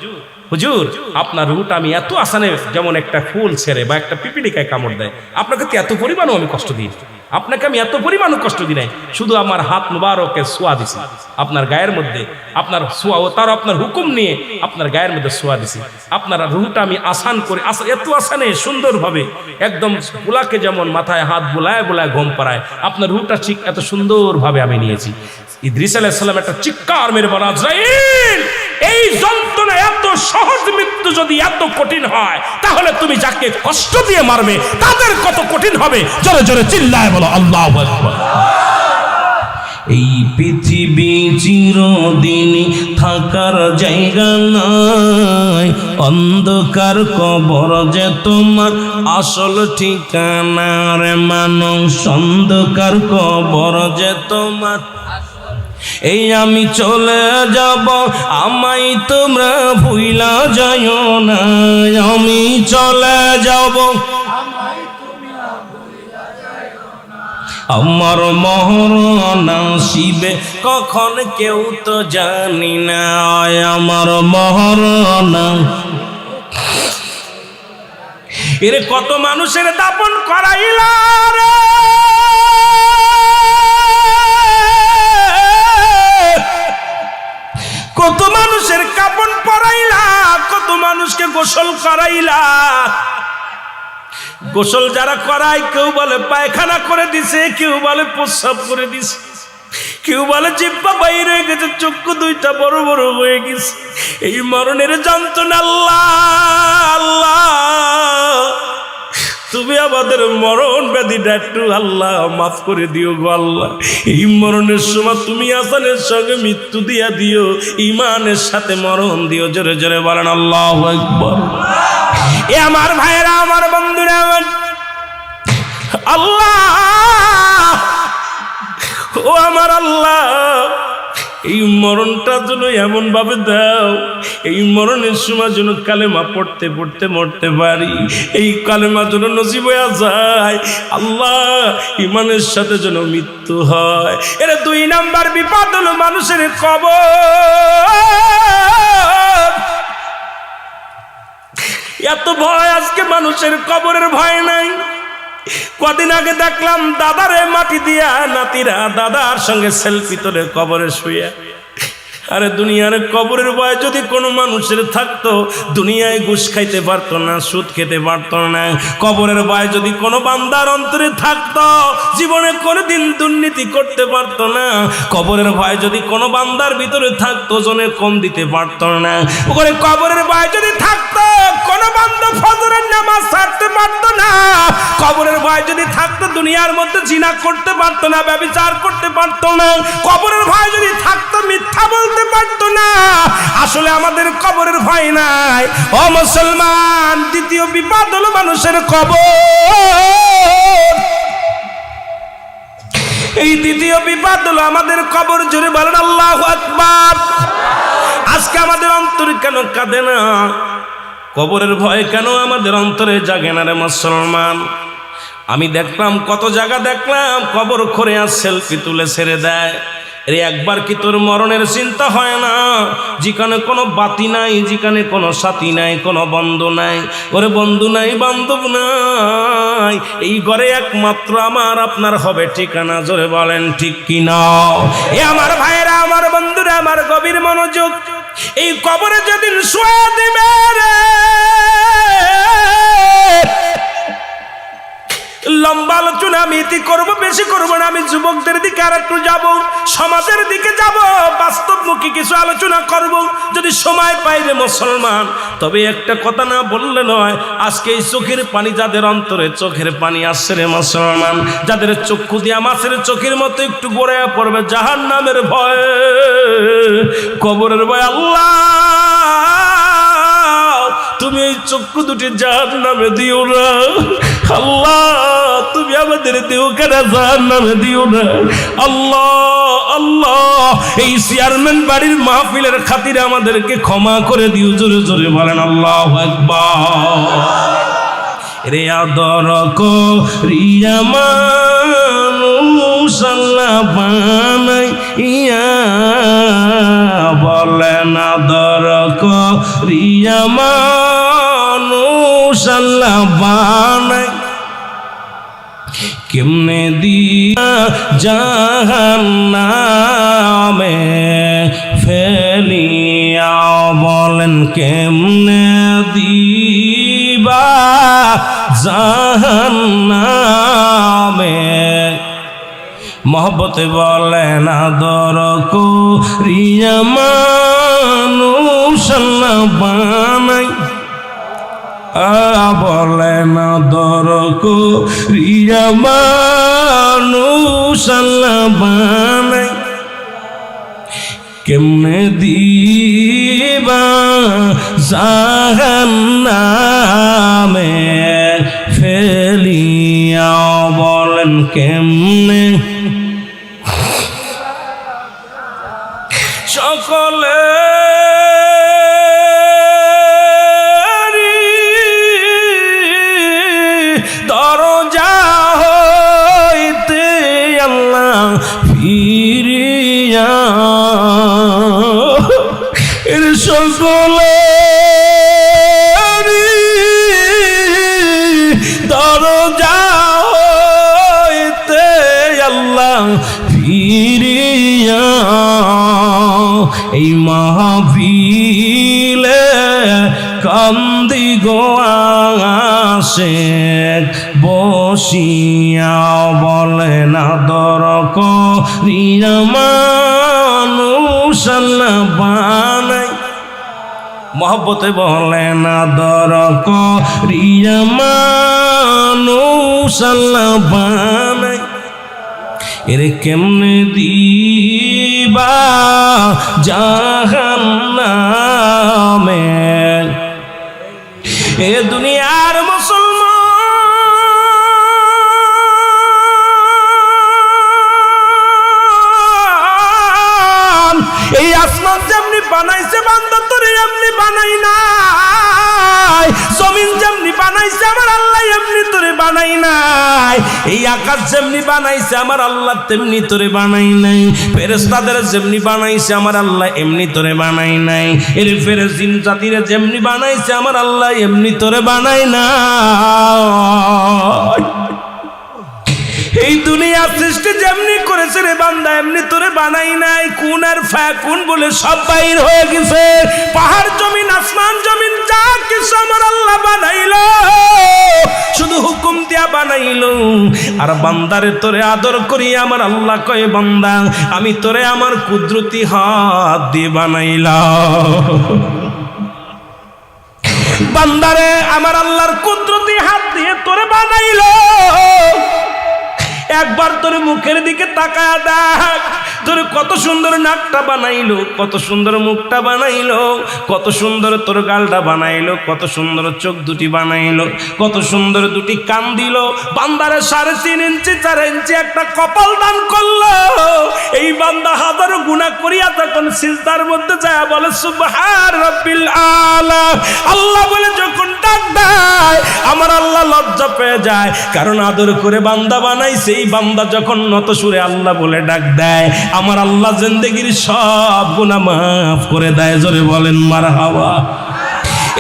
হুজুর আপনার রুহটা আমি এত আসানে যেমন একটা ফুল ছেড়ে বা একটা পিপিলিকায় কামড় দেয়, আপনাকে তো এত পরিমাণও আমি কষ্ট দিই, আপনাকে আমি এত পরিমাণও কষ্ট দিই নাই, শুধু আমার হাত মুবারকের সোয়া দিছি আপনার গায়ের মধ্যে, আপনার সোয়া ও তার আপনার হুকুম নিয়ে আপনার গায়ের মধ্যে সোয়া দিছি, আপনার রুহটা আমি আসান করে এত আসানে সুন্দরভাবে একদম বুলাকে যেমন মাথায় হাত বুলায় বুলায় ঘুম পাড়ায়, আপনার রুহটা ঠিক এত সুন্দরভাবে আমি নিয়েছি। ইদ্রিস আলাইহিস সালাম একটা চিৎকার মেরে বলা, আজরাইল এই যন্ত্রণা এত সহজ মৃত্যু যদি এত কঠিন হয়, তাহলে তুমি যাকে কষ্ট দিয়ে মারবে তাদের কত কঠিন হবে। জোরে জোরে চিল্লায় বলো আল্লাহু আকবার। এই পৃথিবী চিরদিন থাকার জায়গা নাই, অন্ধকার কবর যে তোমার আসল ঠিকানা রে মানুষ, অন্ধকার কবর যে তোমার। এই আমি চলে যাব, আমায় তোমরা ভুইলা যাইও না, আমি চলে যাব, আমার মরণ আসিবে কখন কেউ তো জানি না, আমার মরণ। এর কত মানুষের দাপন করাইলা রে, কত মানুষের কাপন পরাইলা, কত মানুষকে গোসল করাইলা। গোসল যারা করায় কেউ বলে পায়খানা করে দিছে, কেউ বলে প্রস্রাব করে দিছে, কেউ বলে জিহ্বা বাইরে হয়ে গেছে, চক্ষু দুইটা বড় বড় হয়ে গেছে। এই মরণের যন্ত্রণা আল্লাহ আল্লাহ, তুমি আমাদের মরণ ব্যাধিটা একটু আল্লাহ মাফ করে দিও গো আল্লাহ। এই মরণের সময় তুমি আসানের সঙ্গে মৃত্যু দিয়া দিও, ইমানের সাথে মরণ দিও। জোরে জোরে বলেন আল্লাহু আকবার। এ আমার ভাইয়েরা, আমার বন্ধুরা, আমার আল্লাহ, ও আমার আল্লাহ, এই মরণটা যেন এমন ভাবে দাও, এই মরণের সময় যেন কালেমা পড়তে পড়তে মরতে পারি, এই কালেমা যেন নসিব হয়ে যায় আল্লাহ, ইমানের সাথে যেন মৃত্যু হয়। এর 2 নাম্বার বিপদ হলো মানুষের কবর। এত ভয় আজকে মানুষের, কবরের ভয় নাই। কদিন আগে দেখলাম দাদারে মাটি দিয়া নাতিরা দাদার সঙ্গে সেলফি তোলে কবরে শুয়ে। আরে দুনিয়ার কবরের ভয় যদি কোনো মানুষের থাকতো, দুনিয়ায় ঘুষ খাইতে পারতো না, সুদ খেতে পারতো না। কবরের ভয় যদি কোনো বান্দার অন্তরে থাকতো, জীবনে কোনোদিন দুর্নীতি করতে পারতো না। কবরের ভয় যদি কোনো বান্দার ভিতরে থাকতো, জনে কম দিতে পারতো না। ওখানে কবরের ভয় যদি থাকতো, কোনো বান্দা ফজরের নামাজ ছাড়তে পারতো না। কবরের ভয় যদি থাকতো, দুনিয়ার মধ্যে জিনা করতে পারতো না, ব্যভিচার করতে পারতো না। কবরের ভয় যদি থাকতো, মিথ্যা বলতে পারতো না। আসলে আমাদের কবরের ভয় নাই। ও মুসলমান, দ্বিতীয় বিপদ হলো মানুষের কবর। এই দ্বিতীয় বিপদ হলো আমাদের কবর। জোরে বলেন আল্লাহু আকবার। আজকে আমাদের অন্তর কেন কাঁদে না? কবরের ভয় কেন আমাদের অন্তরে জাগে না রে মুসলমান? আমি দেখলাম, কত জায়গা দেখলাম কবর করে আর সেলফি তুলে ছেড়ে দেয়। রে একবার কি তোর মরণের চিন্তা হয় না? যেখানে কোনো বাতি নাই, যেখানে কোনো সাথী নাই, কোনো বন্ধু নাই। ওরে বন্ধু নাই, বান্ধব নাই, এই ঘরে একমাত্র আমার আপনার হবে ঠিকানা। জোরে বলেন ঠিক কিনা? এ আমার ভাইয়েরা, আমার বন্ধুরা, আমার গভীর মনোযোগ। এই কবরে যেদিন শুয়ে দিবে রে, লম্বা আলোচনা আমি ইতি করবো, বেশি করবো না। আমি যুবকদের দিকে আর একটু যাবো, সমাজের দিকে যাব, বাস্তবমুখী কিছু আলোচনা করব যদি সময় পাই রে মুসলমান। তবে একটা কথা না বললে নয়, আজকে এই চোখের পানি যাদের অন্তরে চোখের পানি আসছে রে মুসলমান, যাদের চক্ষু দিয়া মাছের চোখের মতো একটু গড়ে পড়বে জাহান্নামের ভয়, কবরের ভয়। আল্লাহ, তুমি এই চক্ষু দুটি জাহান্নামে দিও না। আল্লাহ, তুমি আমাদের দিও কেন জাহান্নামে দিও না। আল্লাহ আল্লাহ, এই চেয়ারম্যান বাড়ির মাহফিলের খাতিরে আমাদেরকে ক্ষমা করে দিও। জোরে জোরে বলেন আল্লাহু আকবার। রে আদর করিয়া মানুষ আল্লাহ বানাইয়া বলেন আদর করিয়া মানুষ আল্লাহ বানাই কেমনে দিয়া জাহান্নামে ফেলিয়া বলেন কেমনে দিবা জাহান্নামে মহব্বতে বলেন আদর করিয়া মানুষ আল্লাহ বানাই বলেন আদর করিয়া মানুষ আল্লাহ বানাই কেমনে দিবা জাহান্নামে ফেলিয়া বলেন কেমনে সকলে দরজা হইতে আল্লাহ ফিরিয়া এর সকলে দরজা হইতে আল্লাহ ফিরিয়া এই মাহফিলে কান্দি গোয়াশেক বসিয়া বলেন আদর করিয়া মানুষ আল্লাহ বানাই মহব্বতে বলেন আদর করিয়া মানুষ আল্লাহ বানাই এর কেমনে দিবা জাহান্নামে এ দুনিয়ার মুসলমান এই আসমান যেমনি বানাইছে বান্দা তোরে এমনি বানাই নাই জমিন যেমনি বানাইছে আমার আল্লাহ এমনি তোরে বানাই নাই এই আকাশ যেমনি বানাইছে আমার আল্লাহ তেমনি তোরে বানাই নাই ফেরেশতাদের যেমনি বানাইছে আমার আল্লাহ এমনি তোরে বানাই নাই এর ফেরেশতা জিন জাতিরে যেমনি বানাইছে আমার আল্লাহ এমনি তোরে বানাই নাই এই দুনিয়া সৃষ্টি যেমনি করেছে রে বান্দা এমনি তোরে বানাই নাই কোন আর ফাকুন বলে সব বাইর হয়ে গেছে পাহাড় জমিন আসমান জমিন যা কিছু আমার আল্লাহ বানাইলো শুধু হুকুম দিয়া বানাইলো আর বান্দারে তোরে আদর করি আমার আল্লাহ কয় বান্দা আমি তোরে আমার কুদরতি হাত দিয়ে বানাইলাম বান্দারে আমার আল্লাহর কুদরতি হাত দিয়ে তোরে বানাইলো একবার তোর মুখের দিকে তাকায়া দেখ তোর কত সুন্দর নাকটা বানাইলো কত সুন্দর মুখটা বানাইলো কত সুন্দর তোর গালটা বানাইলো কত সুন্দর চোখ দুটি বানাইলো কত সুন্দর দুটি কান দিল বান্দারে 3.5 ইঞ্চি 4 ইঞ্চি একটা কপাল দান করলো এই বান্দা হাজারো গুনাহ করিয়া তখন সিজদার মধ্যে যায় বলে সুবহান রাব্বিল আলা আল্লাহ বলে যখন ডাক দেয় আমার আল্লাহ লজ্জা পেয়ে যায় কারণ আদর করে বান্দা বানাইছে এই বান্দা যখন নত সুরে আল্লাহ বলে ডাক দেয় আমার আল্লাহ জিন্দেগির সব গুনাহ মাফ করে দেয় জোরে বলেন মারহাবা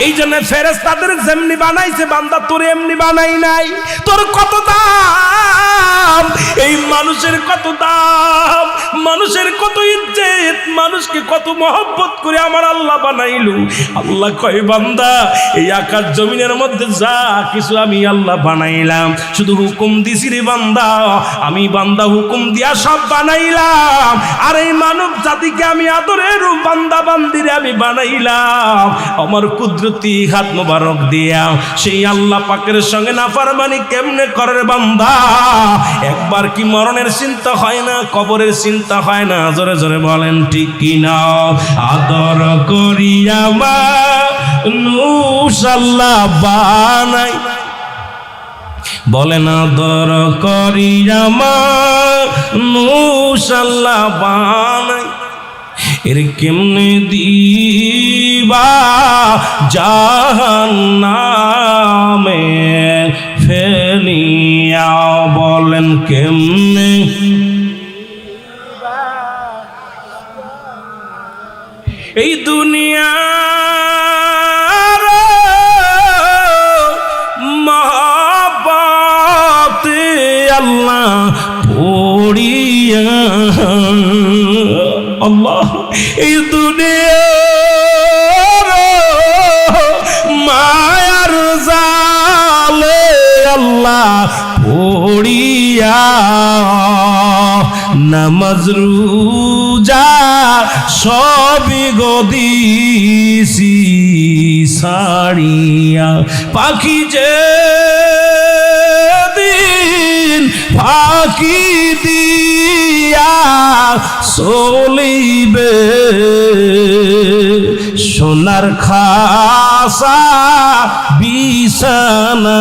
এই জন্য ফেরেশতাদের যেমনি বানাইছে বান্দা তোর এমনি বানাই নাই তোর কত দাম এই মানুষের কত দাম মানুষের কত ইজ্জত মানুষকে কত মহব্বত করে আমার আল্লাহ বানাইলো আল্লাহ কয় বান্দা এই আকাশ জমিনের মধ্যে যা কিছু আমি আল্লাহ বানাইলাম শুধু হুকুম দিছি রে বান্দা আমি বান্দা হুকুম দিয়া সব বানাইলাম আর এই মানব জাতিকে আমি আদরের বান্দা বান্দিরে আমি বানাইলাম আমার কুদরতি হাত মোবারক দিয়া সেই আল্লাহ পাকের সঙ্গে নাফরমানি কেমনে করে বান্দা একবার কি মরণের চিন্তা হয় না কবরের চিন্তা হয় না জোরে জোরে বলেন ঠিক কি না আদর করিয়া মানুষ আল্লাহ বানাই বলেন আদর করিয়া মানুষ আল্লাহ বানাই এর কেমনে দিবা জাহান্নামে ফেলিয়া বলেন কেমনে এই দুনিয়ার মহব্বতে আল্লাহ পড়িয়া আল্লাহ এই দুনিয়ার মায়ার জালে আল্লাহ পড়িয়া নামাজ রোজা সবই গদিছি সারিয়া পাখি যে দিন ফাঁকি দিয়া চলিবে সোনার খাসা বিছানাতে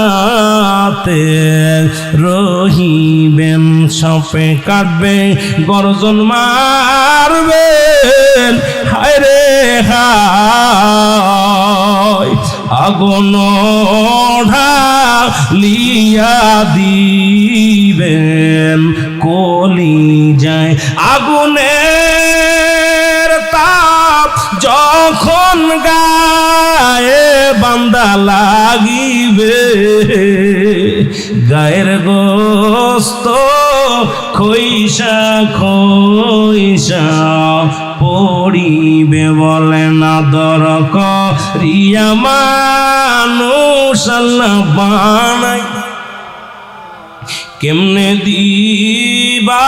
রহিবেন সাপে কাটবে গর্জন মারবেন হায় রে হায় আগুন ঢালিয়া দিবেন কলি যায় আগুনের তাপ যখন গায়ে বান্দা লাগিবে গায়ের গোস্ত খইসা খইসা পড়িবে বলে না দর করিয়া মানুষ আল্লাহ বানাই কেমনে দিবা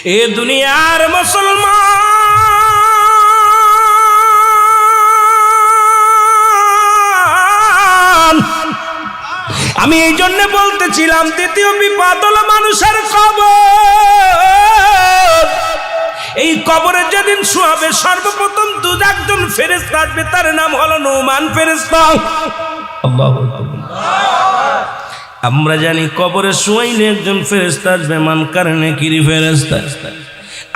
এ দুনিয়ার মুসলমান আমি এই জন্য বলতেছিলাম দ্বিতীয় বিপদ হলো মানুষের কবর এই কবরে যেদিন শোয়াবে সর্বপ্রথম দুজন ফেরেশতা আসবে তার নাম হলো নুমান ফেরেশতা আল্লাহু আকবার আমরা জানি কবরে শোয়াইলে একজন ফেরেশতা আসবে মান কারণে কিরি ফেরেশতা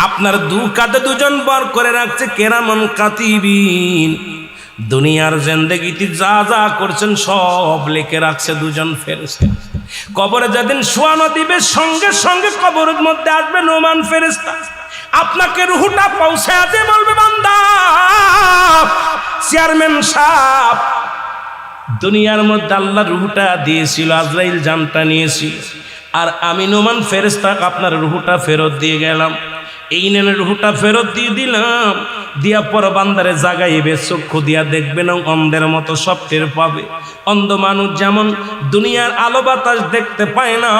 আপনার দু কাঁধে দুজন বর করে রাখছে কেরামান কাতিবিন দুনিয়ার জিন্দেগিতে যা যা করছেন সব লিখে রাখছে দুজন ফেরেশতা কবরে যেদিন শোয়ানো দিবে সঙ্গে সঙ্গে কবরের মধ্যে আসবে নুমান ফেরেশতা আপনাকে রুহটা পৌঁছাতে বলবে বান্দা চেয়ারম্যান সাহেব দুনিয়ার মধ্যে আল্লাহ রুহটা দিয়েছিল আজরাইল জানটা নিয়েছিল আর আমি নুমান ফেরেশতা আপনার রুহটা ফেরত দিয়ে গেলাম এই নেন রুহটা ফেরত দিয়ে দিলাম দিয়া পর বান্দারে জাগাইবে চক্ষু দিয়া দেখবে না অন্ধের মতো সব টের পাবে অন্ধ মানুষ যেমন দুনিয়ার আলো বাতাস দেখতে পায় না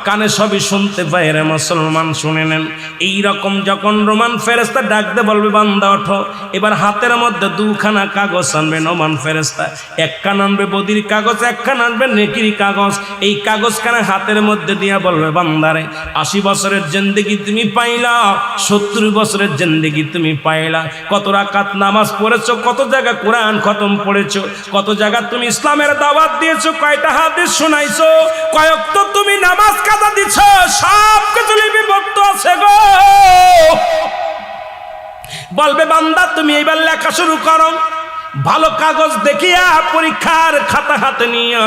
কানে সবই শুনতে পায় রে মুসলমান শুনে নেন এইরকম যখন রোমান ফেরেশতা ডাকতে বলবে বান্দা ওঠো এবার হাতের মধ্যে দুখানা কাগজ আনবে নোমান ফেরেশতা একখানা আনবে বদির কাগজ একখানা আনবে নেকির কাগজ এই কাগজখানা হাতের মধ্যে দিয়া বলবে বান্দারে 80 বছরের জিন্দেগি তুমি পাইলা 70 বছরের জিন্দেগি তুমি পাইলা কত রাকাত নামাজ পড়েছো কত জায়গা কোরআন খতম পড়েছো কত জায়গা তুমি ইসলামের দাওয়াত দিয়েছো কয়টা হাদিস শোনাইছো কয়েক তো তুমি নামাজ কাজা দিছো সব কিছু লিপিবদ্ধ আছে গো বলবে বান্দা তুমি এবার লেখা শুরু করো ভালো কাগজ দেখিয়া পরীক্ষার খাতা হাতে নিয়া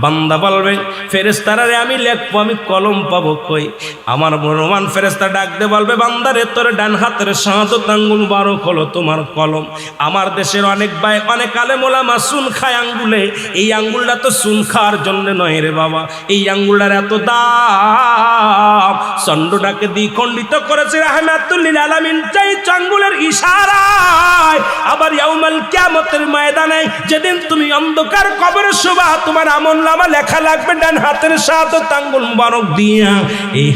বান্দা বলবে ফেরেশতারা রে আমি লিখবো আমি কলম পাবো কই আমার রোমান ফেরেশতা ডাকতে বলবে বান্দারে তোর ডান হাতের শাহাদাত আঙ্গুল মুবারক হলো তোমার কলম আমার দেশের অনেক ভাই অনেক আলেম ওলামা সুন খায় আঙ্গুলে এই আঙ্গুলটা তো সুন খাওয়ার জন্য নয় রে বাবা এই আঙ্গুলটার এত দাম চন্দ্রটাকে দ্বিখণ্ডিত করেছে রাহমাতুল লিল আলামিন চাই আঙ্গুলের ইশারায় আবার ইয়াউমাল কিয়ামতের ময়দানে যেদিন তুমি অন্ধকার কবরে শোবা তোমার আমল নামা লেখা লাগবে ডান হাতের শাহাদাত আঙ্গুল মুবারক দিয়া এই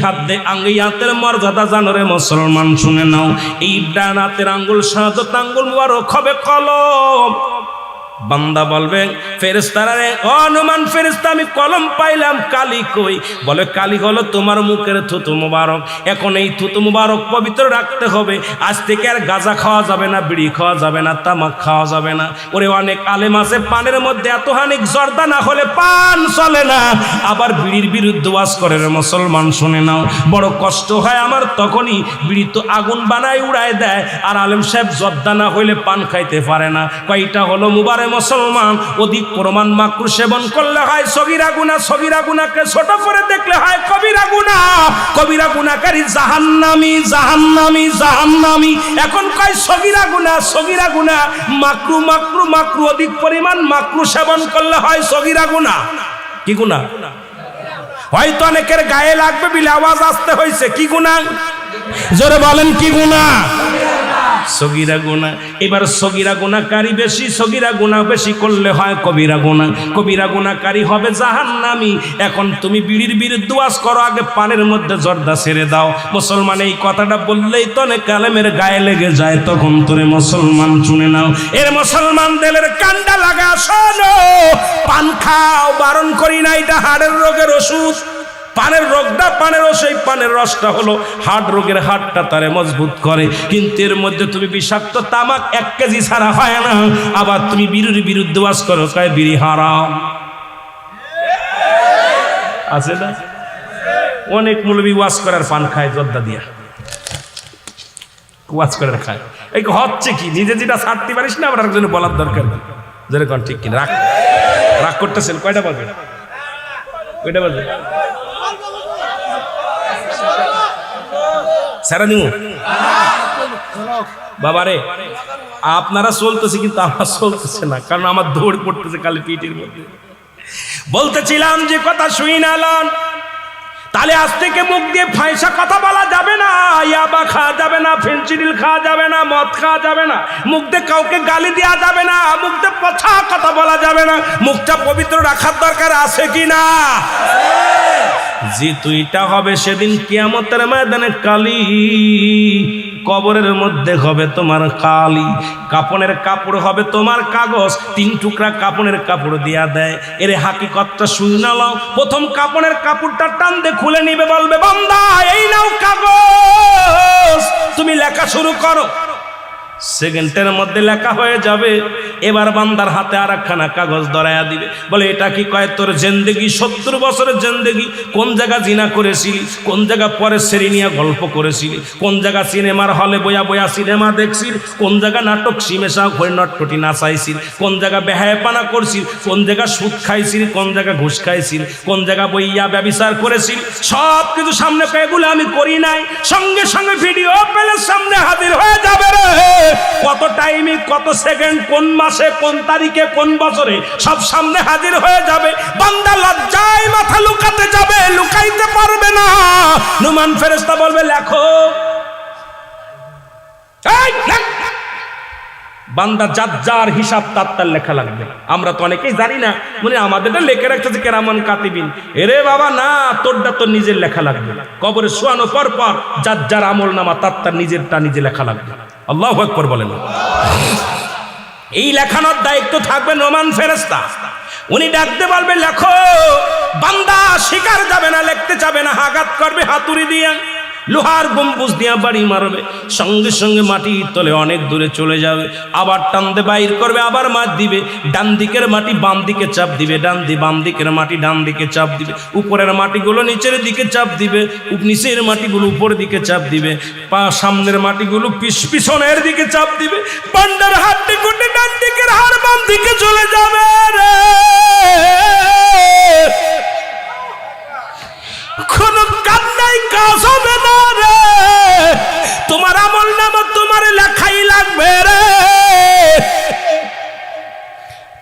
হাতের মর্যাদা জানো রে মুসলমান শুনে নাও এই ডান হাতের আঙ্গুল শাহাদাত আঙ্গুল মুবারক হবে কলম বান্দা বলবে ফেরেশতারা রে অনুমান ফেরেশতা আমি কলম পাইলাম কালি কই বলে কালি হলো তোমার মুখের থুতু মুবারক এখন এই থুতু মুবারক পবিত্র রাখতে হবে আজ থেকে আর গাঁজা খাওয়া যাবে না বিড়ি খাওয়া যাবে না তামাক খাওয়া যাবে না ওরে অনেক আলেম আছে পানের মধ্যে এত হানিক জর্দা না হলে পান চলে না আবার বিড়ির বিরুদ্ধে ওয়াজ করে রে মুসলমান শুনে নাও বড় কষ্ট হয় আমার তখনই বিড়ি তো আগুন বানায় উড়ায় দেয় আর আলেম সাহেব জর্দা না হইলে পান খাইতে পারে না কয়টা হলো মুবারক মুসলমান, অধিক পরিমাণ মাকরু সেবন করলে হয় সগীরা গুনাহ, সগীরা গুনাহকে ছোট করে দেখলে হয় কবিরা গুনাহ, কবিরা গুনাহকারী জাহান্নামী, জাহান্নামী, জাহান্নামী। এখন কয় সগীরা গুনাহ, সগীরা গুনাহ, মাকরু, মাকরু, মাকরু, অধিক পরিমাণ মাকরু সেবন করলে হয় সগীরা গুনাহ। কি গুনাহ? হয়তো অনেকের গায়ে লাগবে বিলে আওয়াজ আসতে হয়েছে, কি গুনাহ? জোরে বলেন কি গুনাহ? সগীরা গুনাহ। এবার সগীরা গুনাহকারী বেশি, সগীরা গুনাহ বেশি করলে হয় কবিরা গুনাহ, কবিরা গুনাহকারী হবে জাহান্নামী। এখন তুমি বিড়ির বিরুদ্ধে ওয়াজ করো, আগে পানের মধ্যে জর্দা ছেড়ে দাও। মুসলমান এই কথাটা বললেই তো অনেক কালেমের গায়ে লেগে যায়, তখন তোরে মুসলমান শুনে নাও। এর মুসলমান দেলের কান্ডা লাগা, শোনো, পান খাও, বারণ করি না, এটা হাড়ের রোগের ওষুধ। পানের রোগটা, পানের সেই পানের রসটা হলো হার্ট রোগের, হাড়টা তারে মজবুত করে। কিন্তু এর মধ্যে তুমি বিষাক্ত তামাক 1 কেজি ছাড়া হয় না। আবার তুমি বিড়ির বিরুদ্ধে ওয়াজ করো, কয় বিড়ি হারাম। আছে না? অনেক মৌলবি ওয়াজ করার পান খায় জর্দা দিয়া, ওয়াজ করার খায়। এই হচ্ছে কি, নিজে যেটা ছাড়তে পারিস না আবার একজনে বলার দরকার নেই। যেরকম ঠিক কিনা? রাগ রাগ করতেছেন? কয়টা বাজে? কয়টা বাজে? সারা দিন বাবারে আপনারা চলতেছে, কিন্তু আমার চলতেছে না, কারণ আমার দৌড় পড়তেছে খালি পিঠের মধ্যে। বলতেছিলাম যে কথা শুই না লন, তাহলে আজ থেকে মুখ দিয়ে ফাইসা কথা বলা যাবে না, ইয়াবা খাওয়া যাবে না, ফেন্সিডিল খাওয়া যাবে না, মদ খাওয়া যাবে না, মুখ দিয়ে কাউকে গালি দেওয়া যাবে না, মুখ দিয়ে পচা কথা বলা যাবে না। মুখটা পবিত্র রাখার দরকার আছে কি না? যে তুইটা হবে সেদিন কিয়ামতের ময়দানে কালি, কবরের মধ্যে হবে তোমার কালি, কাপনের কাপড় হবে তোমার কাগজ। 3 টুকরা কাপনের কাপড় দিয়া দেয়। এর হাকিকতটা শুনে নাও। প্রথম কাপনের কাপড়টা টান দিয়ে খুলে নিবে, বলবে বান্দা এই নাও কাগজ, তুমি লেখা শুরু করো। সেকেন্ডের মধ্যে লেখা হয়ে যাবে। এবার বান্দার হাতে আর একখানা কাগজ ধরাইয়া দিবে, বলে এটা কি? কয় তোর জিন্দেগি, 70 বছরের জিন্দেগি, কোন জায়গা জিনা করেছিলি, কোন জায়গা পরে সেরি নিয়ে গল্প করেছিলি, কোন জায়গা সিনেমার হলে বয়া বয়া সিনেমা দেখছিস, কোন জায়গা নাটক সিমেশা হয়ে নটপটি নাচাইছিল, কোন জায়গা বেহায়াপানা করছিল, কোন জায়গা সুদ খাইছিল, কোন জায়গা ঘুষ খাইছিল, কোন জায়গা বইয়া ব্যভিচার করেছিল, সব কিছু সামনে পেয়ে, এগুলো আমি করি নাই। সঙ্গে সঙ্গে ভিডিও পেলে সামনে হাজির হয়ে যাবে রে। কত টাইমে, কত সেকেন্ড, কোন মাসে, কোন তারিখে, কোন বছরে, সব সামনে হাজির হয়ে যাবে। বান্দা লজ্জায় মাথা লুকাতে যাবে, লুকাইতে পারবে না। নুমান ফেরেশতা বলবে লেখো। বান্দা যার যার হিসাব তার লেখা লাগবে। আমরা তো অনেকেই জানি না, মানে আমাদেরটা লেখে রাখতেছে কেরামান কাতিবিন। এরে বাবা না, তোরটা তোর নিজের লেখা লাগবে। কবরে শোয়ানো পর পর যার যার আমল নামা তার নিজেরটা নিজে লেখা লাগবে। আল্লাহু আকবার বলেন। এই লেখানোর দায়িত্ব থাকবে নোমান ফেরেশতা। উনি ডাকতে বলবে লেখো। বান্দা শিকার যাবে না, লিখতে যাবে না, আঘাত করবে হাতুড়ি দিয়ে, লোহার গম্বুজ দিয়া বাড়ি মারবে, সঙ্গে সঙ্গে মাটির তলে অনেক দূরে চলে যাবে। আবার টানতে বাইর করবে, আবার মাছ দিবে। ডান দিকের মাটি বাম দিকে চাপ দিবে, বাম দিকের মাটি ডান দিকে চাপ দিবে, উপরের মাটিগুলো নিচের দিকে চাপ দিবে, নিচের মাটিগুলো উপরের দিকে চাপ দিবে, পা সামনের মাটিগুলো পিছনের দিকে চাপ দিবে। পান্ডার হাতটি গুটে ডান দিকের হাড় বাম দিকে চলে যাবে রে। কোনো কান্নাই কাজ হবে না রে। তোমার আমল নামা তোমার লেখাই লাগবে রে।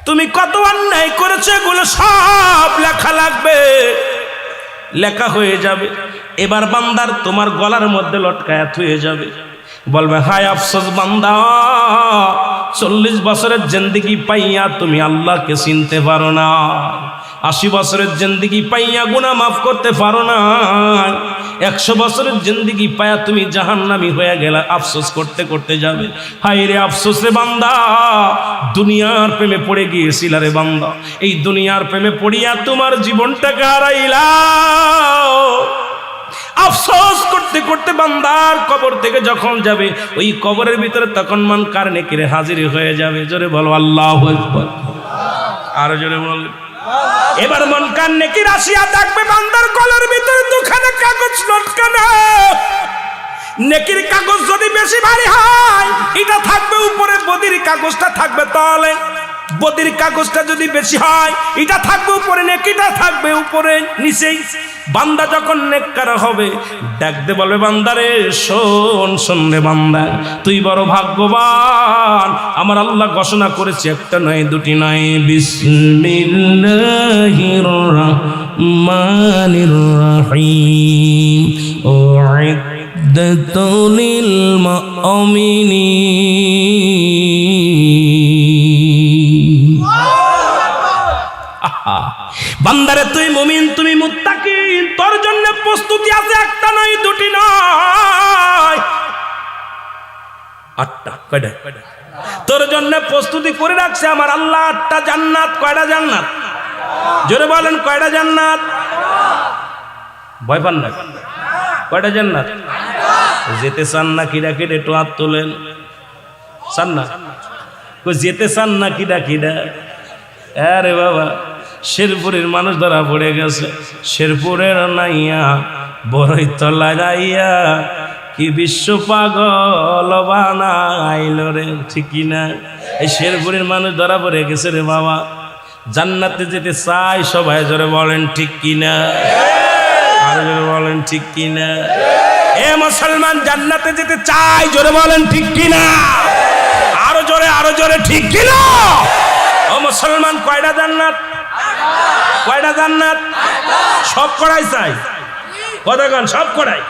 তুমি কত অন্যায় করেছো এগুলো সব লেখা লাগবে, লেখা হয়ে যাবে। এবার বান্দার তোমার গলার মধ্যে লটকায়া হয়ে যাবে, বলবে হায় আফসোস বান্দা, 40 বছরের জিন্দেগি পাইয়া তুমি আল্লাহকে চিনতে পারো না, 80 বছরের জিন্দেগি পাইয়া গুনাহ মাফ করতে পারো না, 100 বছরের জিন্দেগি পাইয়া তুমি জাহান্নামী হয়ে গেলা। আফসোস করতে করতে যাবে। হায় রে আফসোস রে বান্দা, দুনিয়ার প্রেমে পড়ে গিয়েছিল রে বান্দা, এই দুনিয়ার প্রেমে পড়িয়া তোমার জীবনটাকে হারাইলা। আফসোস করতে করতে বান্দার কবর থেকে যখন যাবে, ওই কবরের ভিতরে তখন মুনকার নেকির হাজির হয়ে যাবে। জোরে বলো আল্লাহু আকবার। আর জোরে বল। এবার মুনকার নেকির আসিয়া দেখবে বান্দার গলার ভিতরে দুখানা কাগজ লটকানো। নেকির কাগজ যদি বেশি ভারী হয়, এটা থাকবে উপরে, বদির কাগজটা থাকবে তলে। বদির কাগজটা যদি বেশি হয় এটা থাকবে উপরে, নেকিটা থাকবে উপরে নিচেই। বান্দা যখন নেককার হবে ডাকতে বলবে, বান্দারে শোন, শোন রে বান্দা, তুই বড় ভাগ্যবান। আমার আল্লাহ ঘোষণা করেছে, একটা নয় দুটি নয়, বিসমিল্লাহির রাহমানির রাহিম উইদ্দাতুল লিল মুমিনিন। বান্দারে তুই মুমিন, তুমি মুত্তাকিন, তোর জন্য প্রস্তুতি আছে, একটা নয় দুটি নয়, 8টা। কয়টা? তোর জন্য প্রস্তুতি করে রাখছে আমার আল্লাহ 8টা জান্নাত। কয়টা জান্নাত? জোরে বলেন, কয়টা জান্নাত? ভয় পান না? কয়টা জান্নাত? যেতে চান না কিরা কিরা একটু হাত তোলেন। চান না? যেতে চান না কিরা কিরা? আরে বাবা, শেরপুরের মানুষ ধরা পড়ে গেছে। শেরপুরের নাইয়া বড়ই তলা যাইয়া কি বিশ্ব পাগল বানাইল রে, ঠিক কিনা? এই শেরপুরের মানুষ ধরা পড়ে গেছে রে বাবা। জান্নাতে যেতে চাই সবাই, জোরে বলেন ঠিক কিনা? আর জোরে বলেন ঠিক কিনা? এ মুসলমান, জান্নাতে যেতে চাই, জোরে বলেন ঠিক কিনা? আরো জোরে, আরো জোরে, ঠিক কিনা? ও মুসলমান, কয়টা জান্নাত? কয়টা জান্নাত? সব করাই চাই, কতক্ষণ? সব করাই।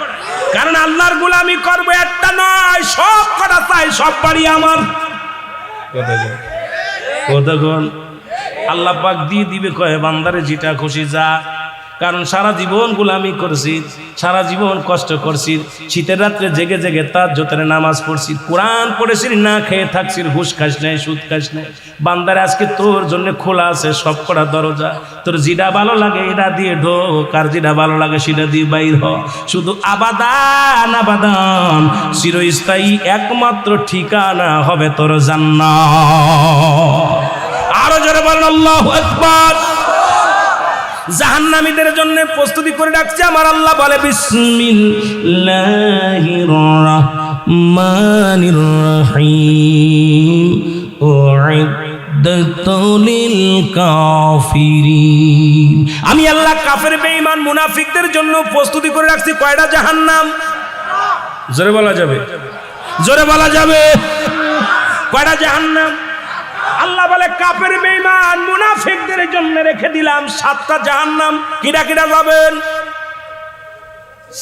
কারণ আল্লাহর গোলামি করবো, একটা নয়, সব করা চাই, সব বাড়ি আমার। কতক্ষণ? আল্লাহ পাক দিয়ে দিবে, কয়ে বান্দারে যেটা খুশি যা। কারণ সারা জীবন গোলামি করছি, সারা জীবন কষ্ট করছি, শীতের রাত্রে জেগে জেগে তাহাজ্জুদের নামাজ পড়ছি, কোরআন পড়েছি, না খেয়ে থাকছি, ঘুষ খাস নাই, সুদ খাস নাই। বান্দারে আজকে তোর জন্য খোলা আছে সব করা দরজা। তোর যেটা ভালো লাগে এটা দিয়ে ঢোক, আর যেটা ভালো লাগে সেটা দিয়ে বাইর হ। শুধু আবাদান আবাদান, চিরস্থায়ী একমাত্র ঠিকানা হবে তোর জান্নাত। আরো জোরে বলেন আল্লাহু আকবার। জাহান্নামীদের জন্য প্রস্তুতি করে রাখছে আমার আল্লাহ, বলে বিসমিল্লাহির রাহমানির রাহিম উইদ্দাতুল লিল কাফিরিন। আমি আল্লাহ কাফের, বেঈমান, মুনাফিকদের জন্য প্রস্তুতি করে রাখছি কয়টা জাহান্নাম? জোরে বলা যাবে? জোরে বলা যাবে? কয়টা জাহান্নাম? আল্লাহ বলে কাফের, বেঈমান, মুনাফিকদের জন্য রেখে দিলাম 7টা জাহান্নাম। কিরা কিরা যাবেন?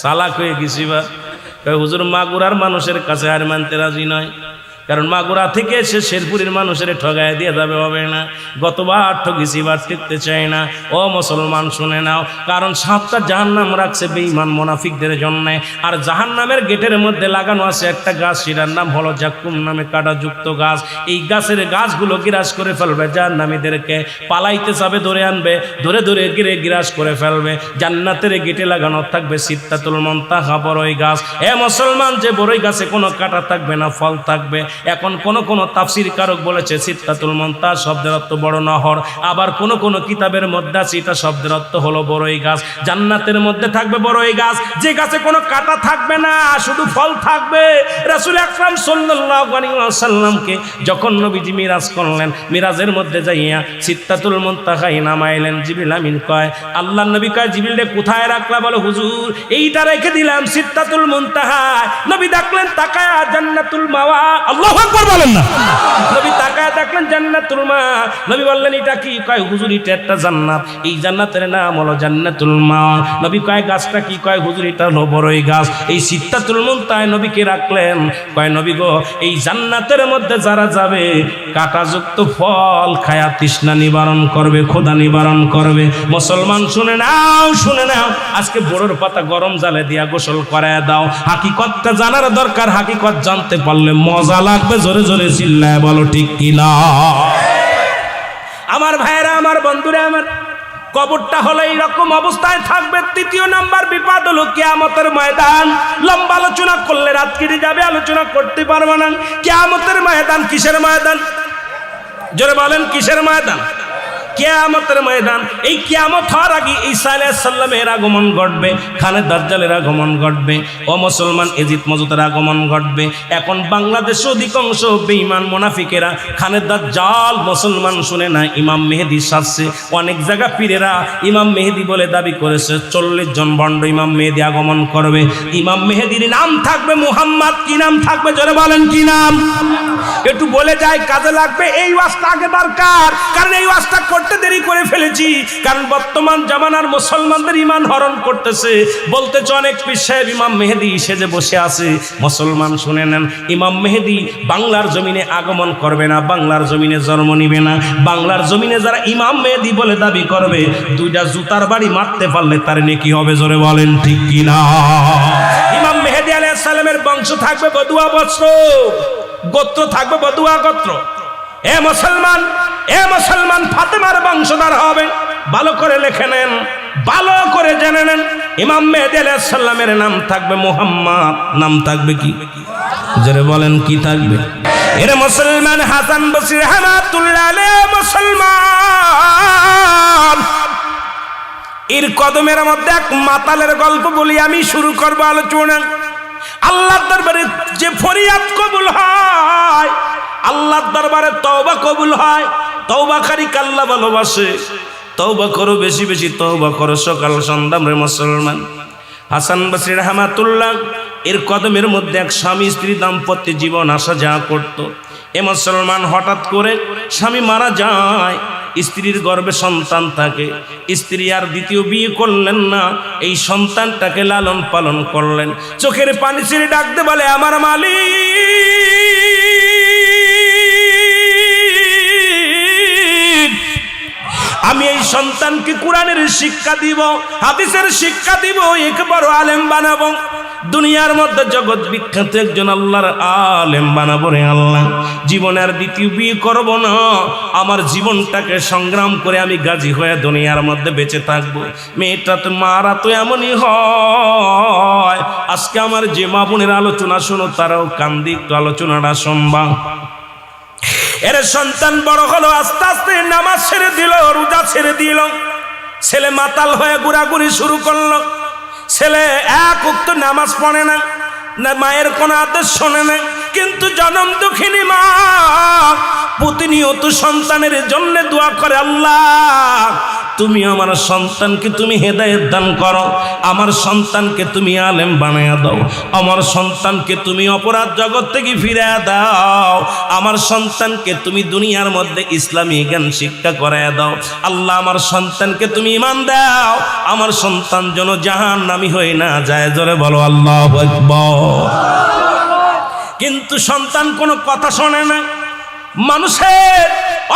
সালাক হয়ে গেছি বা হুজুর মাগুরার মানুষের কাছে আর মানতে রাজি নয়, কারণ মাগুরা থেকে এসে শেরপুরের মানুষের ঠগায় দিয়ে যাবে, হবে না। গতবার ঠগেছি, বার টিকতে চাই না। ও মুসলমান শুনে নাও, কারণ 7টা জাহান্নাম রাখছে বেঈমান মুনাফিকদের জন্য। আর জাহান্নামের গেটের মধ্যে লাগানো আছে একটা গাছ, সেটার নাম হলো জাক্কুম নামে কাঁটাযুক্ত গাছ। এই গাছের গাছগুলো গ্রাস করে ফেলবে, জাহান্নামীদেরকে পালাইতে যাবে, ধরে আনবে, ধরে ধরে গিরে গ্রাস করে ফেলবে। জান্নাতের গেটে লাগানো থাকবে সিদরাতুল মুনতাহা, বড়ই গাছ। এ মুসলমান, যে বড়ই গাছে কোনো কাঁটা থাকবে না, ফল থাকবে। এখন কোন তাফসীর কারক বলেছে সিদরাতুল মুনতাহা শব্দের অর্থ বড় নহর, আবার কোন কিতাবের মধ্যে আছে এটা শব্দের অর্থ হলো বড়ই গাছ। জান্নাতের মধ্যে থাকবে বড়ই গাছ, যে গাছে কোনো কাঁটা থাকবে না, শুধু ফল থাকবে। রাসূল আকরাম সাল্লাল্লাহু আলাইহি ওয়াসাল্লামকে যখন নবীজি মিরাজ করলেন, মিরাজের মধ্যে যাইয়া সিদরাতুল মুনতাহায় নামাইলেন। জিবরিল আমিন কয়, আল্লাহর নবী কয়, জিবরিল রে কোথায় রাখলা? বলে হুজুর এইটা রেখে দিলাম সিদরাতুল মুনতাহায়। নবী দেখলেন তাকায়া জান্নাতুল মাওয়া। আল্লাহু আকবার বলেন না? নবী তাকায়া দেখলেন জান্নাতুল মাওয়া। নবী বললেন এটা কি? কয় হুজুর এটা একটা জান্নাত, এই জান্নাতের নাম হলো জান্নাতুল মাওয়া। নবী কয় গাছটা কি? কয় হুজুর এটা হলো বড়ই গাছ। এই সিদরাতুল মুনতাহায় নবীকে রাখলেন। কয় নবী গো, এই জান্নাতের মধ্যে যারা যাবে কাঁটাযুক্ত ফল খায়া তৃষ্ণা নিবারণ করবে, ক্ষুধা নিবারণ করবে। মুসলমান শুনে নাও, শুনে নাও, আজকে বড়র পাতা গরম জালে দিয়া গোসল করায় দাও। হাকিকতটা জানার দরকার, হাকিকত জানতে পারলে মজা লাগবে। জোরে জোরে চিল্লায় বলো ঠিক কিনা? আমার ভাইয়েরা, আমার বন্ধুরা, আমার কবরটা হলো এইরকম অবস্থায় থাকবে। 3য় নাম্বার বিপদ হলো কিয়ামতের ময়দান। লম্বা আলোচনা করলে রাত কেটে যাবে, আলোচনা করতে পারবো না। কিয়ামতের ময়দান কিসের ময়দান? জোরে বলেন, কিসের ময়দান? কিয়ামতের ময়দান, এই কিয়ামত হওয়ার আগে ঈসা আলাইহিস সালামের আগমন ঘটবে, খানে দাজ্জালের আগমন ঘটবে, ও মুসলমান এজিদ মজুদের আগমন ঘটবে। এখন বাংলাদেশে অধিকাংশ বেঈমান মুনাফিকেরা খানে দাজ্জাল মুসলমান শুনে না, ইমাম মেহেদী সাজছে। অনেক জায়গা পীরেরা ইমাম মেহেদী বলে দাবি করেছে 40 জন ভণ্ড ইমাম মেহেদী আগমন করবে। ইমাম মেহেদীর নাম থাকবে মুহাম্মদ। কি নাম থাকবে জোরে বলেন, কি নাম? একটু বলে যায়, কাজে লাগবে। এই ওয়াজটা আগে দরকার, কারণ এই ওয়াজটা করতে দেরি করে ফেলেছি। কারণ বর্তমান জামানার মুসলমানদের ঈমান হরণ করতেছে। বলতেছে অনেক পীর সাহেব ইমাম মেহেদী সেজে বসে আছে। মুসলমান শুনে নেন, ইমাম মেহেদী বাংলার জমিনে আগমন করবে না, বাংলার জমিনে জন্ম নিবে না। বাংলার জমিনে যারা ইমাম মেহেদী বলে দাবি করবে, দুইটা জুতার বাড়ি মারতে পারলে তার নেকি হবে, জোরে বলেন ঠিক কি না? ইমাম মেহেদী আলাইহিস সালামের বংশ থাকবে বদুয়া বংশ, গোত্র থাকবে বদুয়া গোত্র। এ মুসলমান ফাতেমার বংশধর হবে। ভালো করে লিখে নেন, ভালো করে জেনে নেন। ইমাম মেহেদী আলাইহিস সালামের নাম থাকবে মুহাম্মদ। নাম থাকবে কি জোরে বলেন, কি থাকবে? এরে মুসলমান, হাসান বসরি রাহমাতুল্লাহ আলাইহি মুসলমান এর কদমের মধ্যে এক মাতালের গল্প বলি আমি, শুরু করব আলোচনা। আল্লাহর দরবারে যে ফরিয়াদ কবুল হয়, আল্লাহর দরবারে তওবা কবুল হয়। তওবাকারীকে আল্লাহ ভালোবাসে। তওবা করো, বেশি বেশি তওবা করো সকাল সন্ধ্যা রে মুসলমান। হাসান বসরি রাহমাতুল্লাহ এর কদমের মধ্যে এক স্বামী স্ত্রী দাম্পত্য জীবন আসা যাওয়া করত। এ মুসলমান, হঠাৎ করে স্বামী মারা যায়, স্ত্রীর গর্ভে সন্তান থাকে। স্ত্রী আর দ্বিতীয় বিয়ে করলেন না, এই সন্তানটাকে লালন পালন করলেন। চোখের পানি ছেড়ে ডাকতে বলে, আমার মালিক, আমি এই সন্তানকে কোরআনের শিক্ষা দিব, হাদিসের শিক্ষা দিব, এক বড় আলেম বানাবো। দুনিয়ার মধ্যে জগৎ বিখ্যাত একজন আল্লাহর আলেম বানাবো রে আল্লাহ। জীবনের দ্বিতীয় বিয়ে করব না, আমার জীবনটাকে সংগ্রাম করে আমি গাজী হয়ে দুনিয়ার মধ্যে বেঁচে থাকবো। মেয়েটা তো মারা তো এমনই হয়। আজকে আমার যে মা বোনের আলোচনা শোনো, তারাও কান্দি, একটু আলোচনাটা শুনবা। এর সন্তান বড় হলো, আস্তে আস্তে নামাজ ছেড়ে দিল, রোজা ছেড়ে দিল। ছেলে মাতাল হয়ে ঘোরাঘুরি শুরু করলো। ছেলে এক ওয়াক্ত নামাজ পড়ে না, মায়ের কোনো আদেশ শোনে না। কিন্তু জনম দুঃখিনী মা প্রতিনিয়ত সন্তানের জন্য দোয়া করে, আল্লাহ তুমি আমার সন্তানকে তুমি হেদায়েত দান করো, আমার সন্তানকে তুমি আলেম বানায়া দাও, আমার সন্তানকে তুমি অপরাধ জগৎ থেকে ফিরিয়ে দাও, আমার সন্তানকে তুমি দুনিয়ার মধ্যে ইসলামী জ্ঞান শিক্ষা করায়া দাও। আল্লাহ আমার সন্তানকে তুমি ঈমান দাও, আমার সন্তান যেন জাহান্নামী হয়ে না যায়। জোরে বলো আল্লাহু আকবার। কিন্তু সন্তান কোনো কথা শোনে না। মানুষের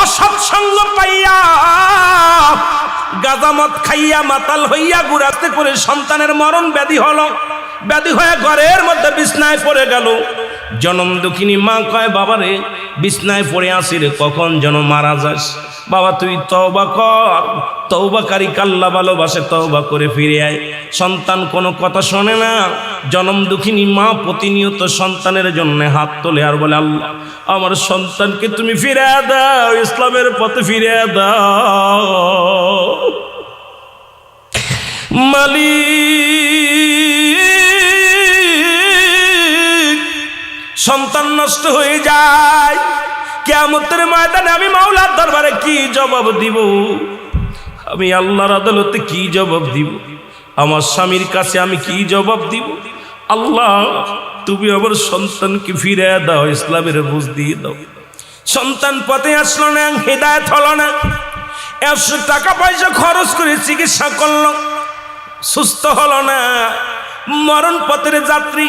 অসৎসঙ্গ পাইয়া, গাজামত খাইয়া মাতাল হইয়া ঘুরাতে করে সন্তানের মরণ ব্যাধি হলো। ব্যাধি হয়ে ঘরের মধ্যে বিছনায় পড়ে গেল। জনম দুঃখিনী মা কয়, বাবারে বিছনায় পড়ে আসি রে, কখন যেন মারা যাস। বাবা তুই তওবা কর, তওবাকারীকে আল্লাহ ভালোবাসে, তওবা করে ফিরে আয়। সন্তান কোনো কথা শোনে না। জনম দুঃখিনী মা প্রতিনিয়ত সন্তানের জন্য হাত তোলে আর বলে, আল্লাহ আমার সন্তানকে তুমি ফিরে দাও, ইসলামের পথে ফিরে দাও। মালিক, সন্তান নষ্ট হয়ে যায়। কিয়ামতের ময়দানে আমি মাওলার দরবারে কি জবাব দিব? আমি আল্লাহর আদালতে কি জবাব দিব? আমার স্বামীর কাছে আমি কি জবাব দিব? আল্লাহ তুমি আমার সন্তানকে ফিরে দাও, ইসলামের বুঝ দিয়ে দাও। সন্তান পথে আসলো না, হেদায়েত হলো না। 100 টাকা পয়সা খরচ করে চিকিৎসা করলো, সুস্থ হলো না। মরণ পথের যাত্রী